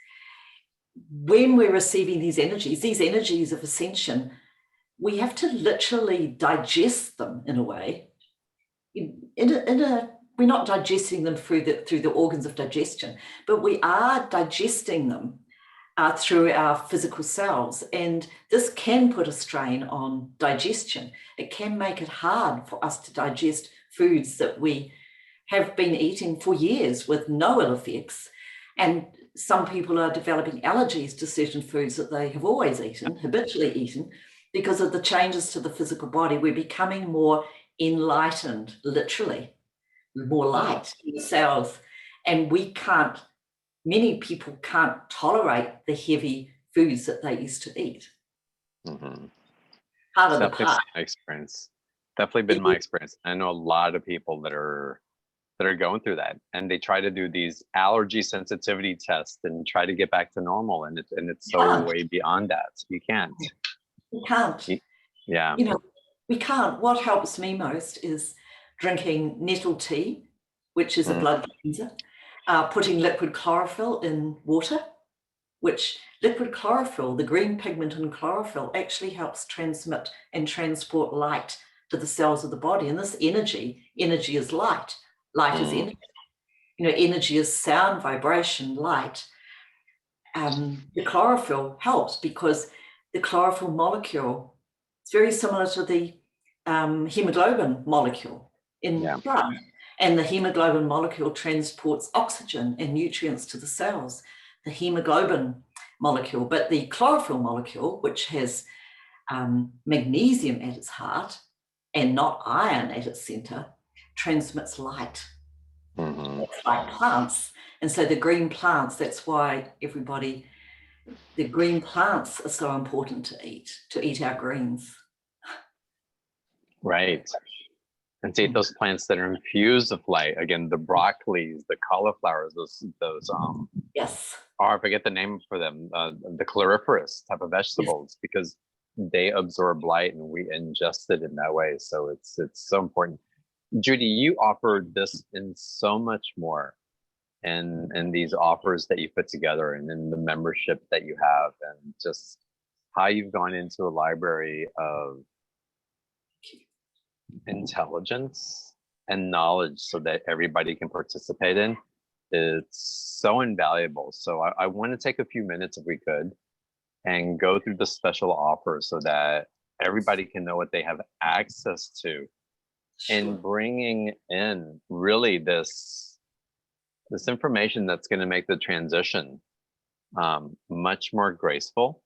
Speaker 2: when we're receiving these energies of ascension, we have to literally digest them in a way. We're not digesting them through the organs of digestion, but we are digesting them through our physical cells. And this can put a strain on digestion. It can make it hard for us to digest foods that we have been eating for years with no ill effects. And some people are developing allergies to certain foods that they have always eaten, habitually eaten, because of the changes to the physical body. We're becoming more enlightened, literally, more light in the cells. And many people can't tolerate the heavy foods that they used to eat. Part of the
Speaker 1: Definitely my experience. Definitely been my experience. I know a lot of people that are going through that, and they try to do these allergy sensitivity tests and try to get back to normal, and it's so way beyond that. You can't.
Speaker 2: We can't.
Speaker 1: Yeah.
Speaker 2: We can't. What helps me most is drinking nettle tea, which is a blood cleanser, putting liquid chlorophyll in water, which liquid chlorophyll, the green pigment in chlorophyll, actually helps transmit and transport light to the cells of the body. And this energy is light. Light is energy. Energy is sound, vibration, light. The chlorophyll helps because the chlorophyll molecule is very similar to the hemoglobin molecule in blood. And the hemoglobin molecule transports oxygen and nutrients to the cells, the hemoglobin molecule. But the chlorophyll molecule, which has magnesium at its heart and not iron at its center, transmits light. It's like plants. And so the green plants, that's why the green plants are so important to eat our greens.
Speaker 1: Right. And to eat those plants that are infused with light. Again, the broccolis, the cauliflowers, those
Speaker 2: yes.
Speaker 1: I forget the name for them, the caloriferous type of vegetables, because they absorb light and we ingest it in that way. So it's so important. Judy, you offered this in so much more, and these offers that you put together, and in the membership that you have, and just how you've gone into a library of intelligence and knowledge so that everybody can participate in. It's so invaluable. So I want to take a few minutes, if we could, and go through the special offers so that everybody can know what they have access to. And bringing in really this information that's going to make the transition much more graceful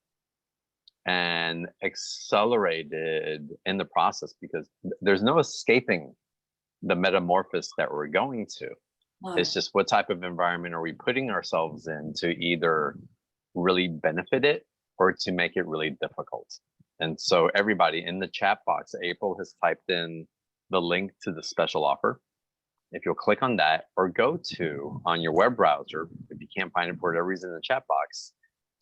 Speaker 1: and accelerated in the process, because there's no escaping the metamorphosis that we're going to. It's just what type of environment are we putting ourselves in to either really benefit it or to make it really difficult. And so everybody in the chat box, April has typed in the link to the special offer. If you'll click on that, or go to, on your web browser, if you can't find it for whatever reason in the chat box,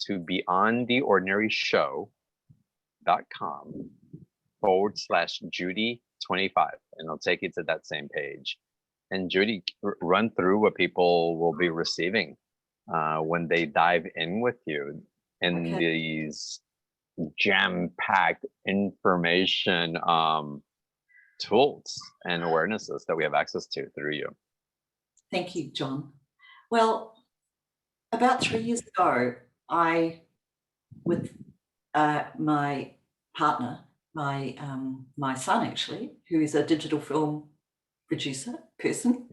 Speaker 1: to beyondtheordinaryshow.com/Judy25, and it'll take you to that same page. And Judy, run through what people will be receiving when they dive in with you in these jam-packed information tools and awarenesses that we have access to through you.
Speaker 2: Thank you, John. Well, about 3 years ago, I, with my partner, my son actually, who is a digital film person,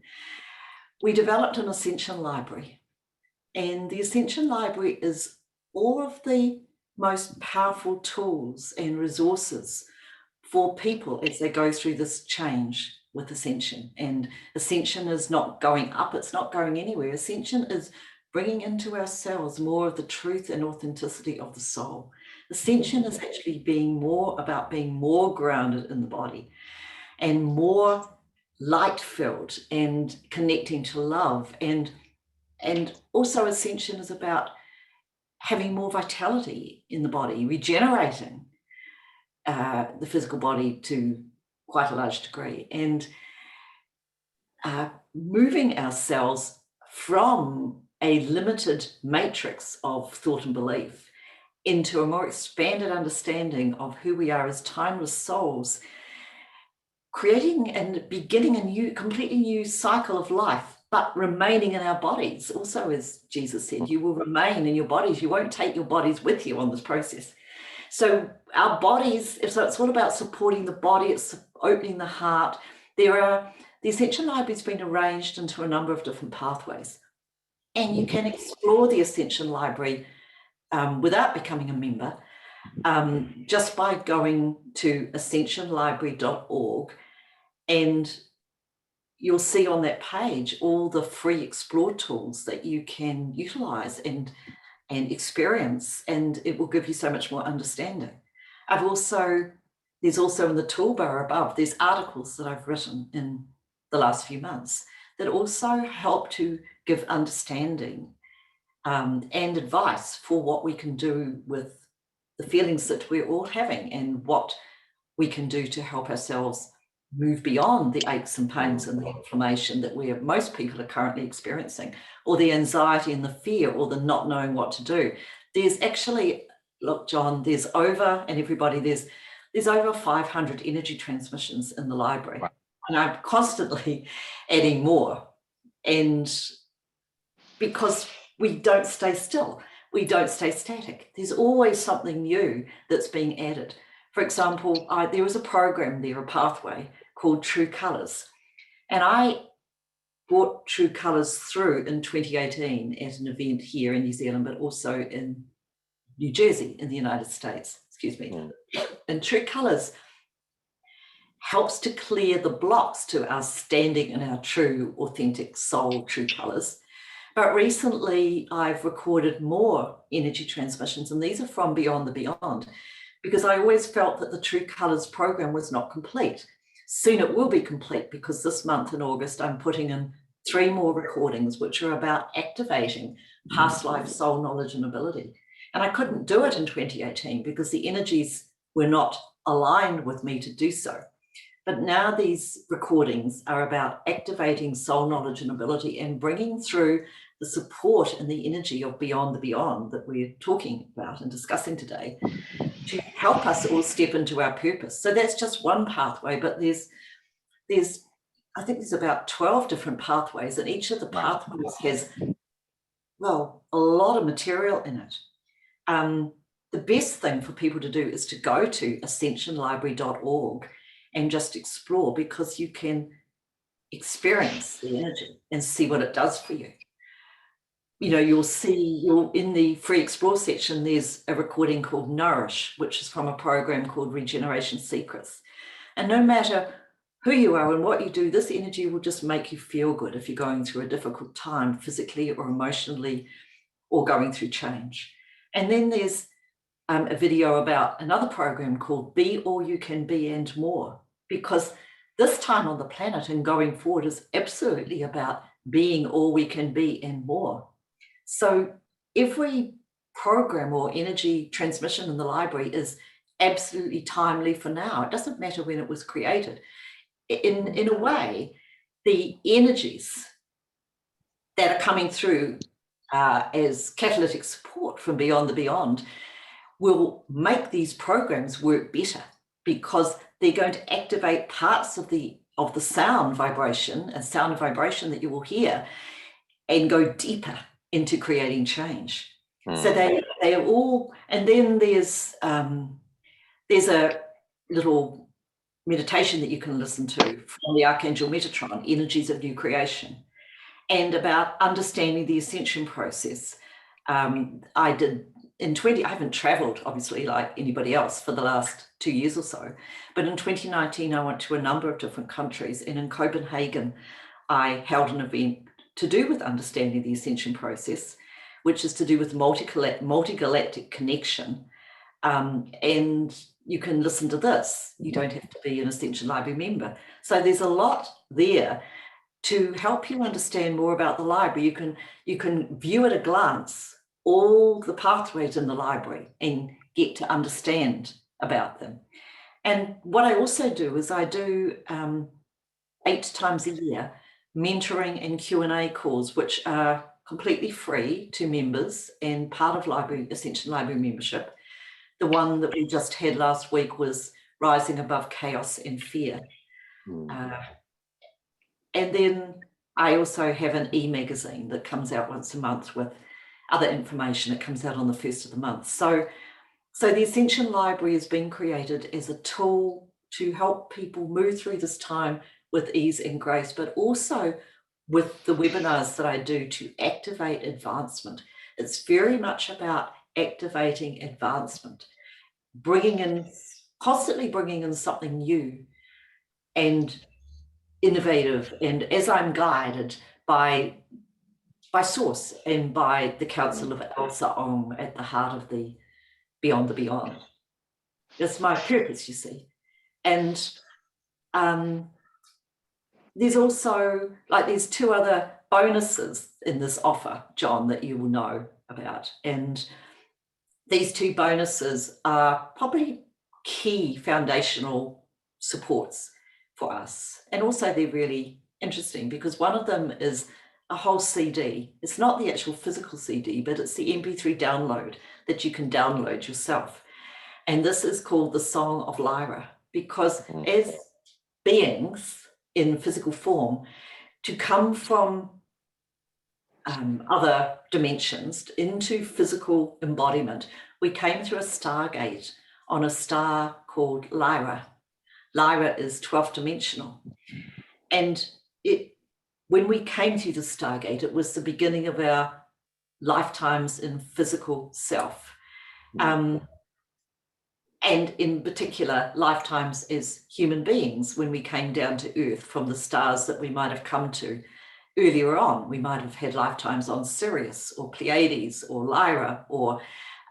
Speaker 2: we developed an Ascension library. And the Ascension library is all of the most powerful tools and resources for people as they go through this change with Ascension. And Ascension is not going up, it's not going anywhere. Ascension is bringing into ourselves more of the truth and authenticity of the soul. Ascension is actually being more about being more grounded in the body and more light-filled and connecting to love. And also Ascension is about having more vitality in the body, regenerating the physical body to quite a large degree, and moving ourselves from a limited matrix of thought and belief into a more expanded understanding of who we are as timeless souls, creating and beginning a new, completely new cycle of life, but remaining in our bodies. Also, as Jesus said, you will remain in your bodies. You won't take your bodies with you on this process. So our bodies, so it's all about supporting the body, it's opening the heart. The Ascension Library's been arranged into a number of different pathways. And you can explore the Ascension Library without becoming a member, just by going to ascensionlibrary.org, and you'll see on that page all the free explore tools that you can utilize and experience, and it will give you so much more understanding. There's also in the toolbar above, there's articles that I've written in the last few months that also help to give understanding and advice for what we can do with the feelings that we're all having, and what we can do to help ourselves move beyond the aches and pains and the inflammation that most people are currently experiencing, or the anxiety and the fear, or the not knowing what to do. There's actually, look, John, there's over 500 energy transmissions in the library. Wow. And I'm constantly adding more. And because we don't stay still, we don't stay static. There's always something new that's being added. For example, there was a program there, a pathway called True Colours. And I brought True Colours through in 2018 at an event here in New Zealand, but also in New Jersey in the United States, excuse me. And True Colours helps to clear the blocks to us standing in our true, authentic soul, true colours. But recently I've recorded more energy transmissions, and these are from Beyond the Beyond, because I always felt that the True Colours program was not complete. Soon it will be complete, because this month in August, I'm putting in 3 more recordings, which are about activating past life soul knowledge and ability. And I couldn't do it in 2018 because the energies were not aligned with me to do so. But now these recordings are about activating soul knowledge and ability and bringing through the support and the energy of Beyond the Beyond that we're talking about and discussing today to help us all step into our purpose. So that's just one pathway, but there's I think there's about 12 different pathways, and each of the pathways has, well, a lot of material in it. The best thing for people to do is to go to ascensionlibrary.org and just explore, because you can experience the energy and see what it does for you. You know, you'll in the free explore section, there's a recording called Nourish, which is from a program called Regeneration Secrets. And no matter who you are and what you do, this energy will just make you feel good if you're going through a difficult time physically or emotionally, or going through change. And then there's a video about another program called Be All You Can Be and More, because this time on the planet and going forward is absolutely about being all we can be and more. So every program or energy transmission in the library is absolutely timely for now. It doesn't matter when it was created. In a way, the energies that are coming through as catalytic support from Beyond the Beyond will make these programs work better, because they're going to activate parts of the sound vibration that you will hear, and go deeper into creating change. So they are all, and then there's a little meditation that you can listen to from the Archangel Metatron, Energies of New Creation, and about understanding the ascension process. I did I haven't traveled obviously like anybody else for the last 2 years or so, but in 2019 I went to a number of different countries, and in Copenhagen I held an event to do with understanding the ascension process, which is to do with multi-galactic connection. And you can listen to this. You don't have to be an Ascension Library member. So there's a lot there to help you understand more about the library. You can view at a glance all the pathways in the library and get to understand about them. And what I also do is I do 8 times a year mentoring and Q&A calls, which are completely free to members and part of Ascension Library membership. The one that we just had last week was Rising Above Chaos and Fear. And then I also have an e-magazine that comes out once a month with other information. It comes out on the 1st of the month. So the Ascension Library has been created as a tool to help people move through this time with ease and grace, but also with the webinars that I do to activate advancement. It's very much about activating advancement, constantly bringing in something new and innovative. And as I'm guided by source and by the counsel of Elsa Ong at the heart of the Beyond the Beyond. That's my purpose, you see. And there's also, like, there's 2 other bonuses in this offer, John, that you will know about. And these 2 bonuses are probably key foundational supports for us. And also they're really interesting because one of them is a whole CD. It's not the actual physical CD, but it's the MP3 download that you can download yourself. And this is called the Song of Lyra, because as beings in physical form, to come from other dimensions into physical embodiment, we came through a stargate on a star called Lyra. Lyra is 12th dimensional. And when we came through the stargate, it was the beginning of our lifetimes in physical self. And in particular, lifetimes as human beings, when we came down to Earth from the stars that we might have come to earlier on. We might have had lifetimes on Sirius or Pleiades or Lyra or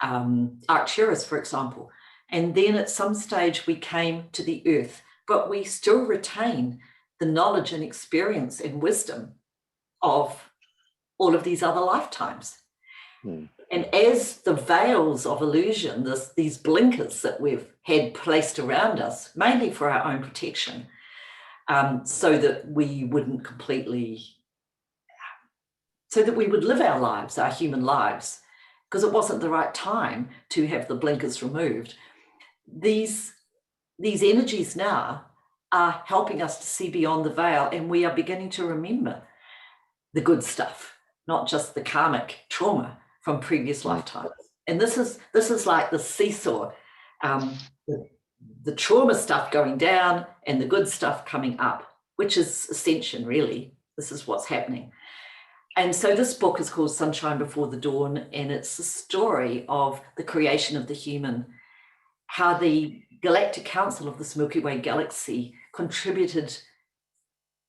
Speaker 2: Arcturus, for example. And then at some stage we came to the Earth, but we still retain the knowledge and experience and wisdom of all of these other lifetimes. And as the veils of illusion, these blinkers that we've had placed around us, mainly for our own protection, so that we wouldn't so that we would live our lives, our human lives, because it wasn't the right time to have the blinkers removed. These energies now are helping us to see beyond the veil, and we are beginning to remember the good stuff, not just the karmic trauma from previous lifetimes. And this is like the seesaw, the trauma stuff going down and the good stuff coming up, which is Ascension, really. This is what's happening. And so this book is called Sunshine Before the Dawn, and it's the story of the creation of the human, how the Galactic Council of this Milky Way galaxy contributed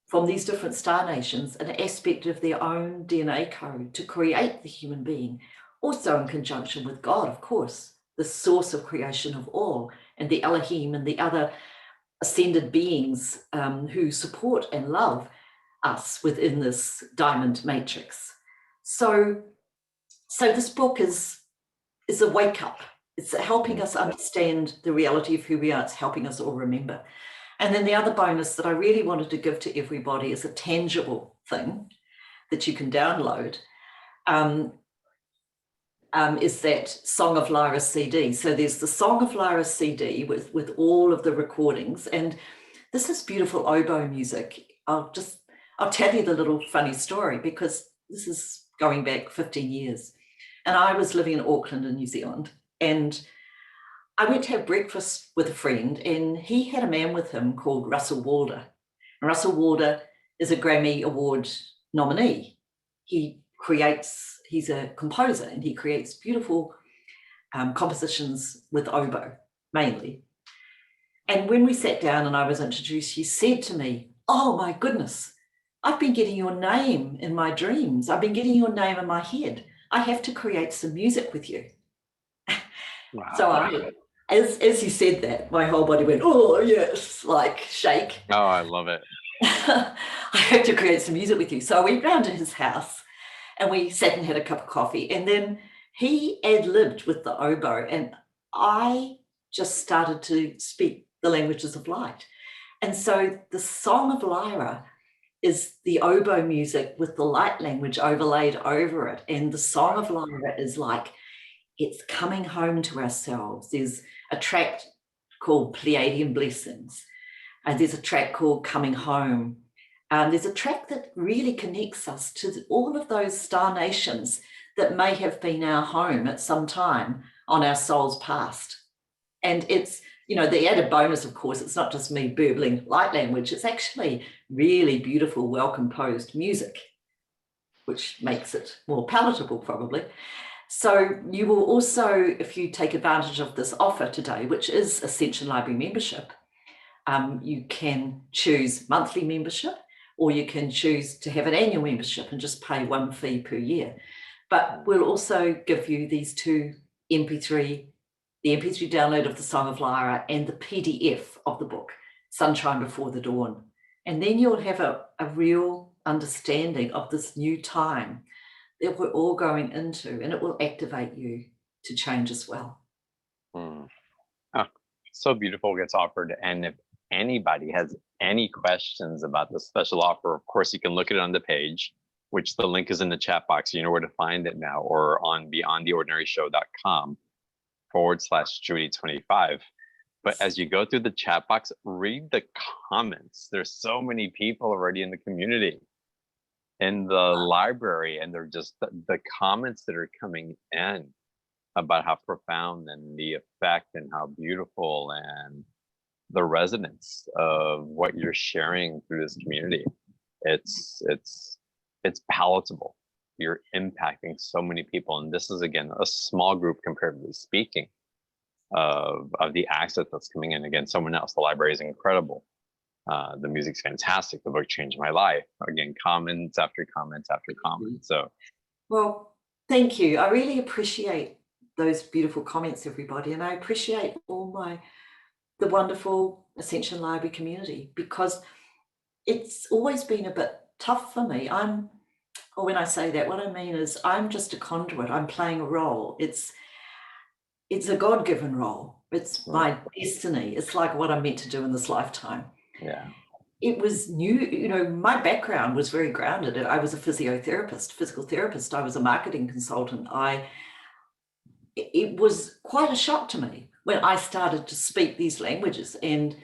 Speaker 2: from these different star nations an aspect of their own DNA code to create the human being, also in conjunction with God, of course, the source of creation of all, and the Elohim and the other ascended beings who support and love us within this diamond matrix. So this book is a wake up. It's helping us understand the reality of who we are. It's helping us all remember. And then the other bonus that I really wanted to give to everybody is a tangible thing that you can download, is that Song of Lyra CD. So there's the Song of Lyra CD with all of the recordings. And this is beautiful oboe music. I'll tell you the little funny story, because this is going back 15 years. And I was living in Auckland in New Zealand, and I went to have breakfast with a friend, and he had a man with him called Russell Walder. And Russell Walder is a Grammy Award nominee. He's a composer, and he creates beautiful compositions with oboe, mainly. And when we sat down and I was introduced, he said to me, "Oh my goodness, I've been getting your name in my dreams. I've been getting your name in my head. I have to create some music with you."
Speaker 3: Wow.
Speaker 2: So as he said that, my whole body went, "Oh yes," like shake.
Speaker 3: Oh, I love it.
Speaker 2: I have to create some music with you. So I went round to his house and we sat and had a cup of coffee, and then he ad-libbed with the oboe, and I just started to speak the languages of light. And so the Song of Lyra is the oboe music with the light language overlaid over it. And the Song of Lyra is like, it's coming home to ourselves. There's a track called Pleiadian Blessings. There's a track called Coming Home. There's a track that really connects us to all of those star nations that may have been our home at some time on our soul's past. And it's, you know, the added bonus, of course, it's not just me burbling light language, it's actually really beautiful, well-composed music, which makes it more palatable, probably. So you will also, if you take advantage of this offer today, which is Ascension Library membership, you can choose monthly membership, or you can choose to have an annual membership and just pay one fee per year. But we'll also give you these two MP3, the MP3 download of the Song of Lyra and the PDF of the book, Sunshine Before the Dawn. And then you'll have a real understanding of this new time that we're all going into, and it will activate you to change as well.
Speaker 3: Oh, so beautiful gets offered. And if anybody has any questions about this special offer, of course, you can look at it on the page, which the link is in the chat box. You know where to find it now, or on beyondtheordinaryshow.com/Judy25. But as you go through the chat box, read the comments. There's so many people already in the community, in the library, and they're just the comments that are coming in about how profound and the effect and how beautiful and the resonance of what you're sharing through this community. It's palatable. You're impacting so many people, and this is, again, a small group comparatively speaking of the access that's coming in. Again, someone else, the library is incredible. The music's fantastic. The book changed my life. Again, comments after comments after comments. So,
Speaker 2: well, thank you. I really appreciate those beautiful comments, everybody, and I appreciate the wonderful Ascension Library community, because it's always been a bit tough for me. When I say that, what I mean is I'm just a conduit. I'm playing a role. It's a God-given role. It's my destiny. It's like what I'm meant to do in this lifetime.
Speaker 3: yeah.
Speaker 2: It was new, you know, my background was very grounded. I was a physical therapist. I was a marketing consultant. It was quite a shock to me when I started to speak these languages and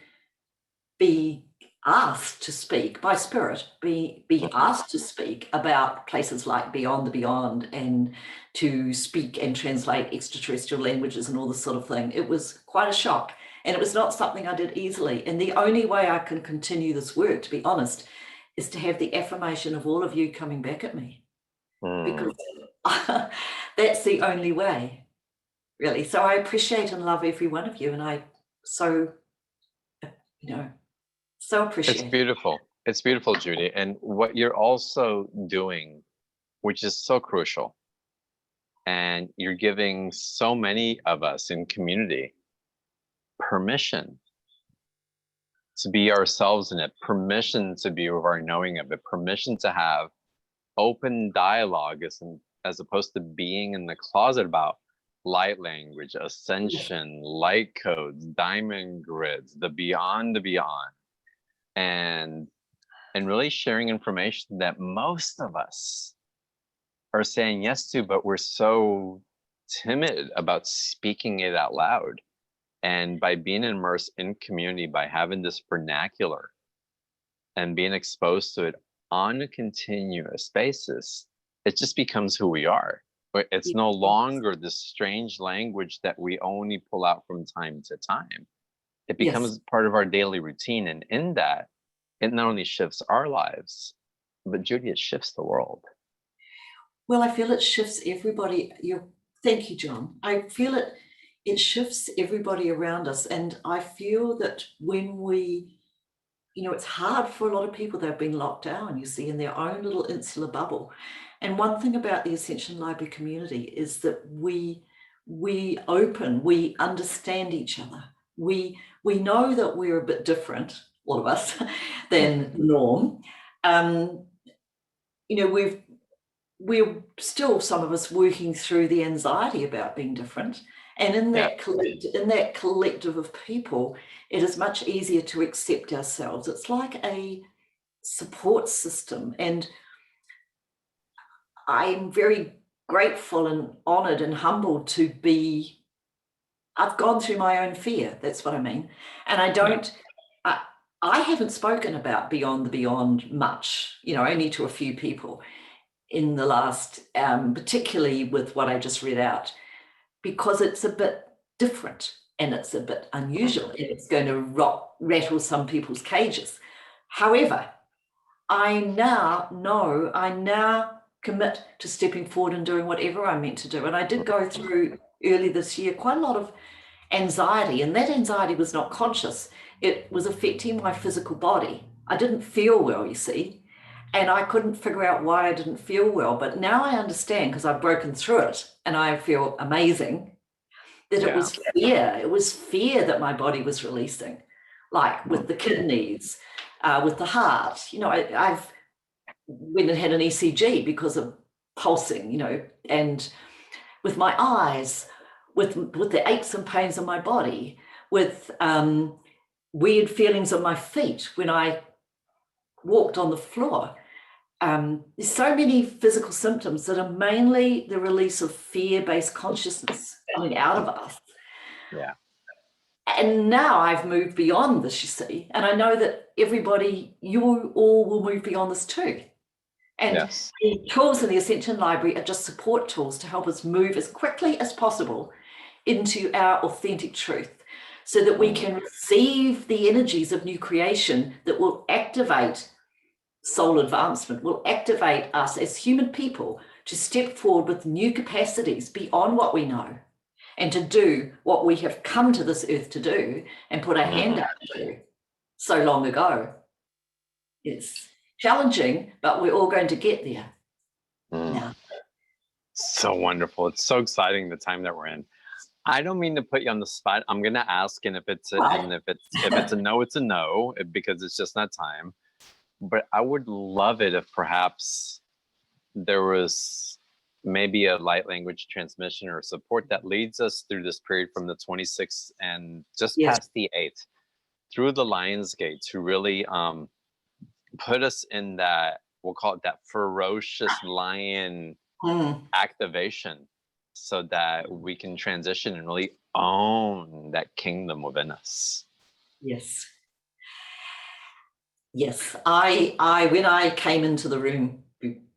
Speaker 2: be asked to speak by spirit, be asked to speak about places like Beyond the Beyond, and to speak and translate extraterrestrial languages and all this sort of thing. It was quite a shock, and it was not something I did easily. And the only way I can continue this work, to be honest, is to have the affirmation of all of you coming back at me, because that's the only way, really. So I appreciate and love every one of you, and I so appreciate.
Speaker 3: It's beautiful. It's beautiful, Judy. And what you're also doing, which is so crucial, and you're giving so many of us in community permission to be ourselves in it, permission to be of our knowing of it, permission to have open dialogue as opposed to being in the closet about light language, ascension, light codes, diamond grids, the beyond, and really sharing information that most of us are saying yes to, but we're so timid about speaking it out loud. And by being immersed in community, by having this vernacular and being exposed to it on a continuous basis, it just becomes who we are. It's no longer this strange language that we only pull out from time to time. It becomes part of our daily routine. And in that, it not only shifts our lives, but Judy, it shifts the world.
Speaker 2: Well, I feel it shifts everybody. Thank you, John. I feel it shifts everybody around us. And I feel that when we, it's hard for a lot of people. They've been locked down, you see, in their own little insular bubble. And one thing about the Ascension Library community is that we open, we understand each other. We know that we're a bit different, all of us, than the norm. We're still, some of us, working through the anxiety about being different. And in that collective of people, it is much easier to accept ourselves. It's like a support system. And I'm very grateful and honored and humbled to be, I've gone through my own fear. That's what I mean. And I haven't spoken about Beyond the Beyond much, only to a few people in the last, particularly with what I just read out, because it's a bit different and it's a bit unusual and it's going to rattle some people's cages. However, I now commit to stepping forward and doing whatever I'm meant to do. And I did go through early this year quite a lot of anxiety, and that anxiety was not conscious. It was affecting my physical body. I didn't feel well, you see, and I couldn't figure out why I didn't feel well. But now I understand, because I've broken through it and I feel amazing, that it was fear. It was fear that my body was releasing, like with the kidneys, with the heart. I've went and had an ECG because of pulsing, and with my eyes, with the aches and pains of my body, with weird feelings on my feet when I walked on the floor. There's so many physical symptoms that are mainly the release of fear-based consciousness coming out of us.
Speaker 3: Yeah.
Speaker 2: And now I've moved beyond this, you see, and I know that you all will move beyond this too. And the tools in the Ascension Library are just support tools to help us move as quickly as possible into our authentic truth, so that we can receive the energies of new creation that will activate soul advancement, will activate us as human people to step forward with new capacities beyond what we know, and to do what we have come to this earth to do and put our hand out to do so long ago. It's challenging, but we're all going to get there now.
Speaker 3: So wonderful. It's so exciting, the time that we're in. I don't mean to put you on the spot. I'm going to ask, and if it's a no, it's a no, because it's just not time. But I would love it if perhaps there was maybe a light language transmission or support that leads us through this period from the 26th and just past the 8th, through the Lion's Gate, to really put us in that, we'll call it that ferocious lion activation, so that we can transition and really own that kingdom within us.
Speaker 2: Yes. I when I came into the room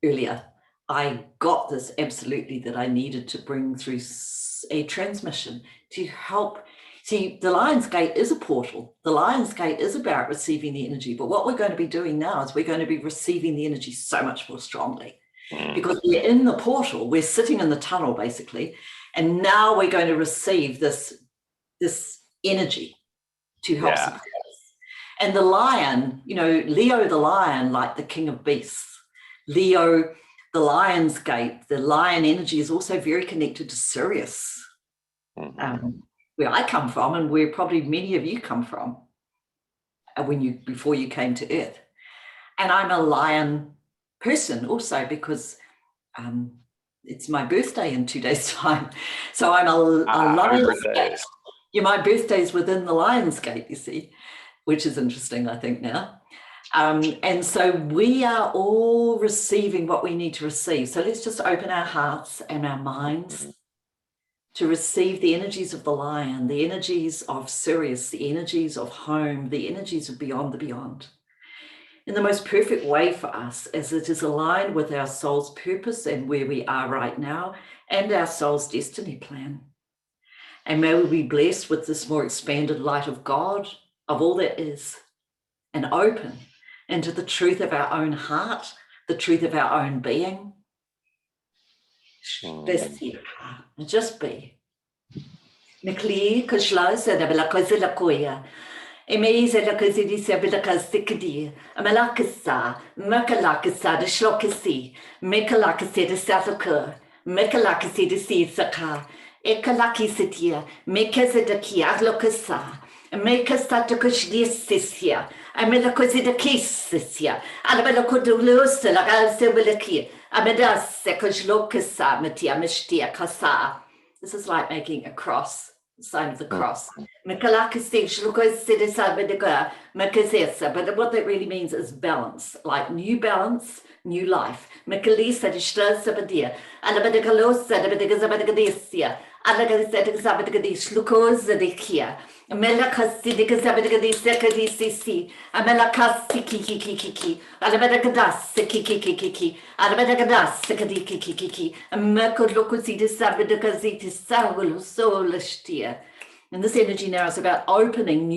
Speaker 2: earlier, I got this absolutely, that I needed to bring through a transmission to help. See, the Lion's Gate is a portal. The Lion's Gate is about receiving the energy. But what we're going to be doing now is we're going to be receiving the energy so much more strongly, because we're in the portal. We're sitting in the tunnel, basically. And now we're going to receive this energy to help support us. And the lion, Leo the lion, like the king of beasts. Leo, the Lion's Gate, the lion energy is also very connected to Sirius. Where I come from, and where probably many of you come from before you came to Earth. And I'm a lion person also, because it's my birthday in 2 days' time. So I'm a Lion's Gate. Yeah, my birthday's within the Lion's Gate, you see, which is interesting, I think, now. And so we are all receiving what we need to receive. So let's just open our hearts and our minds to receive the energies of the lion, the energies of Sirius, the energies of home, the energies of beyond the beyond, in the most perfect way for us, as it is aligned with our soul's purpose and where we are right now, and our soul's destiny plan. And may we be blessed with this more expanded light of God, of all that is, and open into the truth of our own heart, the truth of our own being. Just be. Nikli kushla sada bela kozila koya. Emeze la kozidi sebila kazikidi. Amalakasa, makalakasa de shlokasi, mekalakasi de safaka, mekalakasi de sisaka, ekalaki sitia, mekezidaki aglokasa, mekastata kushdisisia, amela kozida kisisia, alabela kodulusa la galsebelaki, amedas sekoshlokasa, matia mishtia kasa. This is like making a cross, the sign of the cross. But what that really means is balance, like new balance, new life. And this energy now is about opening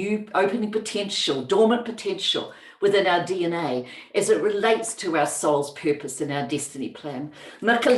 Speaker 2: potential, dormant potential within our DNA as it relates to our soul's purpose and our destiny plan. Because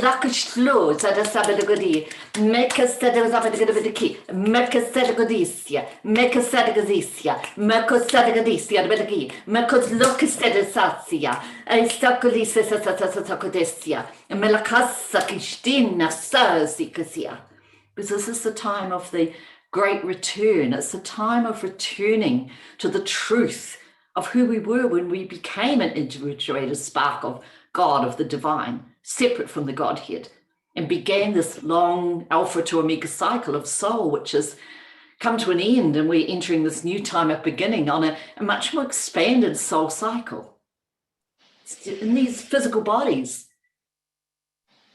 Speaker 2: this is the time of the great return. It's the time of returning to the truth of who we were when we became an individuated spark of God, of the divine, separate from the Godhead, and began this long Alpha to Omega cycle of soul, which has come to an end, and we're entering this new time of beginning on a much more expanded soul cycle. In these physical bodies,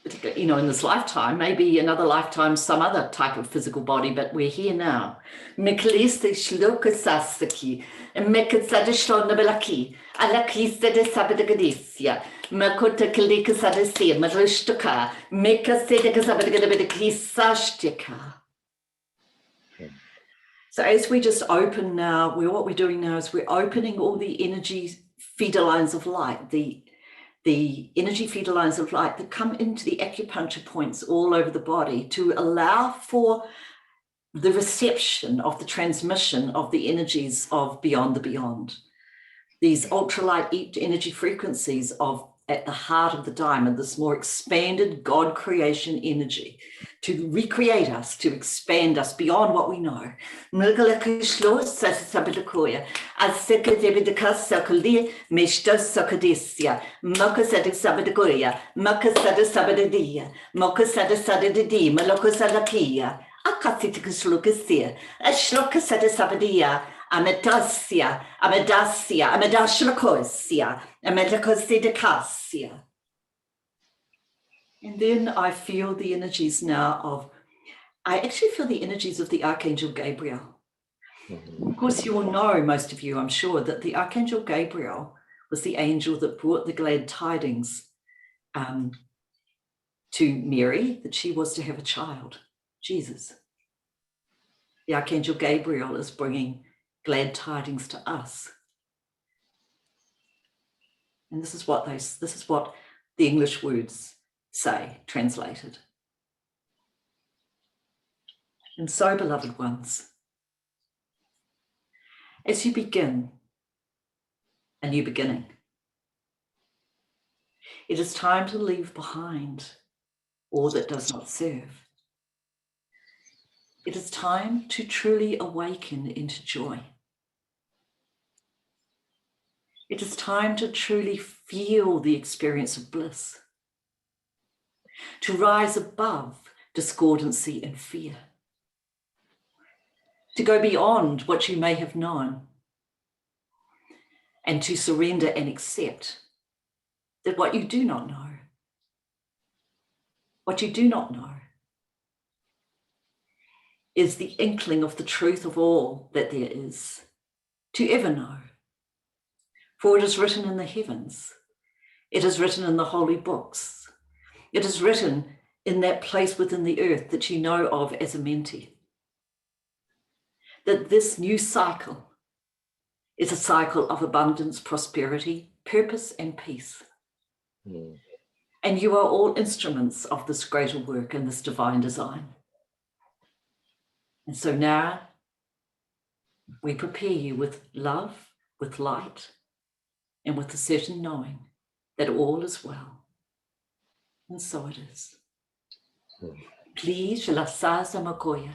Speaker 2: particularly, in this lifetime, maybe another lifetime, some other type of physical body, but we're here now. So as we just open now, what we're doing now is we're opening all the energy feeder lines of light, the energy feeder lines of light that come into the acupuncture points all over the body to allow for the reception of the transmission of the energies of beyond the beyond. These ultralight energy frequencies at the heart of the diamond, this more expanded God creation energy to recreate us, to expand us beyond what we know. Amadasia, amedashlakosia, amedakosidecasia. And then I feel the energies now I actually feel the energies of the Archangel Gabriel. Of course, you all know, most of you, I'm sure, that the Archangel Gabriel was the angel that brought the glad tidings to Mary that she was to have a child, Jesus. The Archangel Gabriel is bringing glad tidings to us. And this is what the English words say, translated. And so, beloved ones, as you begin a new beginning, it is time to leave behind all that does not serve. It is time to truly awaken into joy. It is time to truly feel the experience of bliss, to rise above discordancy and fear, to go beyond what you may have known, and to surrender and accept that what you do not know is the inkling of the truth of all that there is to ever know. For it is written in the heavens, it is written in the holy books, it is written in that place within the earth that you know of as a Menti, that this new cycle is a cycle of abundance, prosperity, purpose, and peace. And you are all instruments of this greater work and this divine design. And so now we prepare you with love, with light, and with a certain knowing that all is well. And so it is. Please, la sa makoya.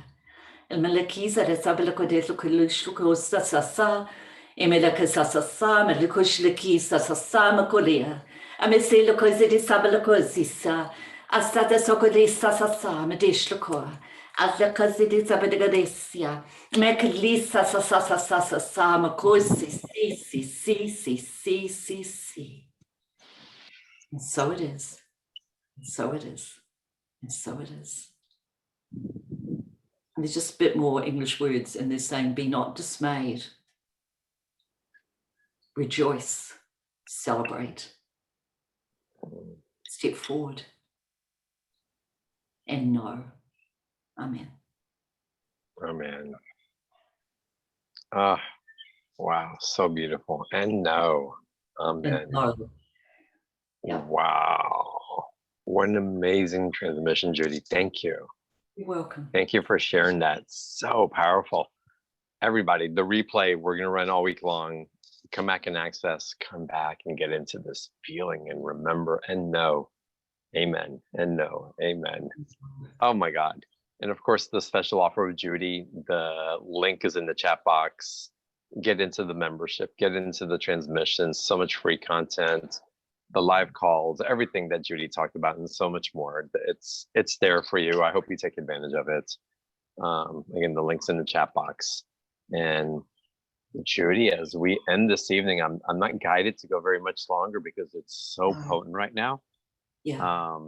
Speaker 2: El malakiza de sabelako de lukulushuko sasa, emelaka sasa, melikushiki sasa makolea. Amese lokozi de sabelakozisa, asata sokoli sasa, medishloko. Azakazi de sabedagadesia, mekalisa sasa, makosi, si. And so it is. And so it is. And so it is. And there's just a bit more English words, and they're saying, be not dismayed. Rejoice. Celebrate. Step forward. And know. Amen.
Speaker 3: Amen. Ah, wow, so beautiful. And know. Amen.
Speaker 2: And know. Yeah.
Speaker 3: Wow. What an amazing transmission, Judy. Thank you.
Speaker 2: You're welcome.
Speaker 3: Thank you for sharing that. So powerful. Everybody, the replay, we're going to run all week long. Come back and access, come back and get into this feeling and remember and know. Amen. And know. Amen. Oh my God. And of course, the special offer with Judy, the link is in the chat box. Get into the membership, get into the transmissions, so much free content, the live calls, everything that Judy talked about, and so much more. It's there for you. I hope you take advantage of it. Again, the link's in the chat box. And Judy, as we end this evening, I'm not guided to go very much longer because it's so potent right now.
Speaker 2: Yeah.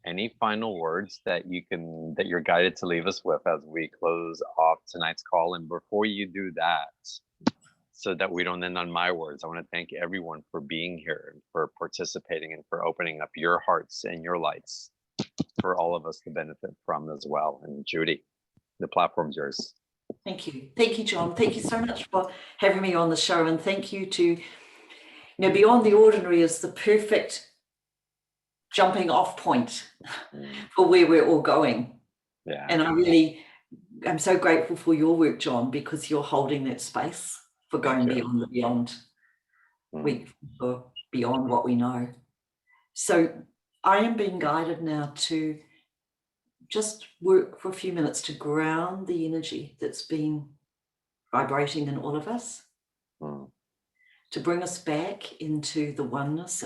Speaker 3: Any final words that you're guided to leave us with as we close off tonight's call? And before you do that, so that we don't end on my words, I want to thank everyone for being here and for participating and for opening up your hearts and your lights for all of us to benefit from as well. And Judy, the platform's yours.
Speaker 2: Thank you. Thank you, John. Thank you so much for having me on the show. And thank you to, Beyond the Ordinary is the perfect jumping off point for where we're all going.
Speaker 3: Yeah.
Speaker 2: And I'm so grateful for your work, John, because you're holding that space for going beyond the beyond. For beyond what we know. So I am being guided now to just work for a few minutes to ground the energy that's been vibrating in all of us, to bring us back into the oneness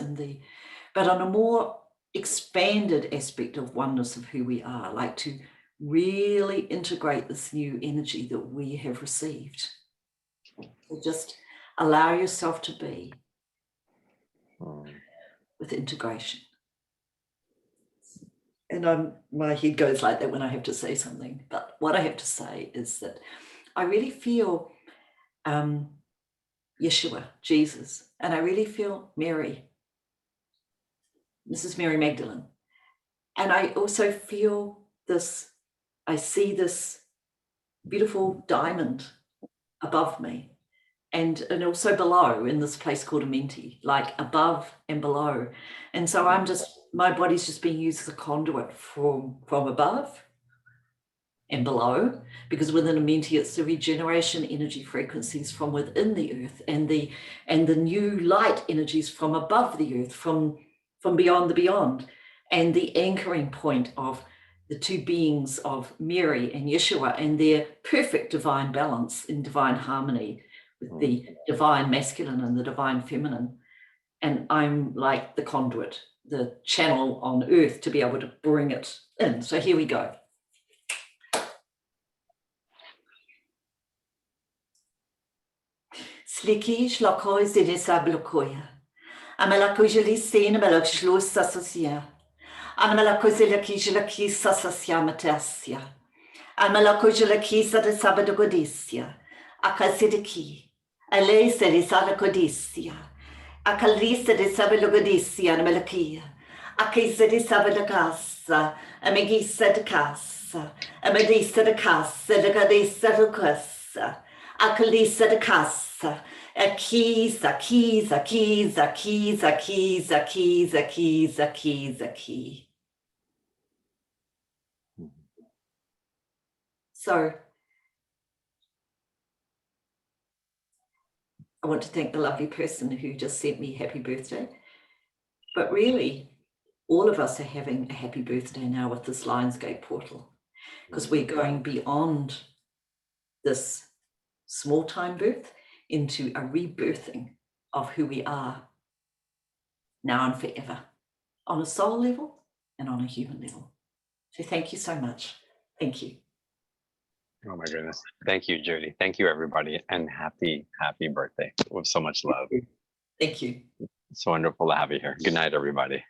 Speaker 2: but on a more expanded aspect of oneness of who we are, like to really integrate this new energy that we have received. So just allow yourself to be with integration. And my head goes like that when I have to say something. But what I have to say is that I really feel Yeshua, Jesus, and I really feel Mary, Mrs. Mary Magdalene. And I also feel I see this beautiful diamond above me and also below in this place called Amenti, like above and below. And so my body's just being used as a conduit from above and below, because within Amenti it's the regeneration energy frequencies from within the earth and the new light energies from above the earth, from beyond the beyond, and the anchoring point of the two beings of Mary and Yeshua and their perfect divine balance in divine harmony with the divine masculine and the divine feminine. And I'm like the conduit, the channel on earth to be able to bring it in. So here we go. Slikish lakois de desablokoya. Amelakujali sein amelakshlos sasosia. Amelakuzilaki sasosia matasia. Amelakujali sa de sabadogodisia. Akasidiki. Alesa de salakodisia. Akalisa de sabadogodisia and melakia. Akisa de sabadakasa. Amegisa de casa. Amedisa de casa. De gadisa de casa. Akalisa de casa. A keys, a keys, a keys, a keys, a keys, a keys, a keys, a keys, a key. So I want to thank the lovely person who just sent me happy birthday. But really, all of us are having a happy birthday now with this Lionsgate portal, because we're going beyond this small time birth into a rebirthing of who we are now and forever, on a soul level and on a human level. So thank you so much. Thank you.
Speaker 3: Oh my goodness. Thank you, Judy. Thank you, everybody. And happy birthday with so much love.
Speaker 2: Thank you.
Speaker 3: It's wonderful to have you here. Good night, everybody.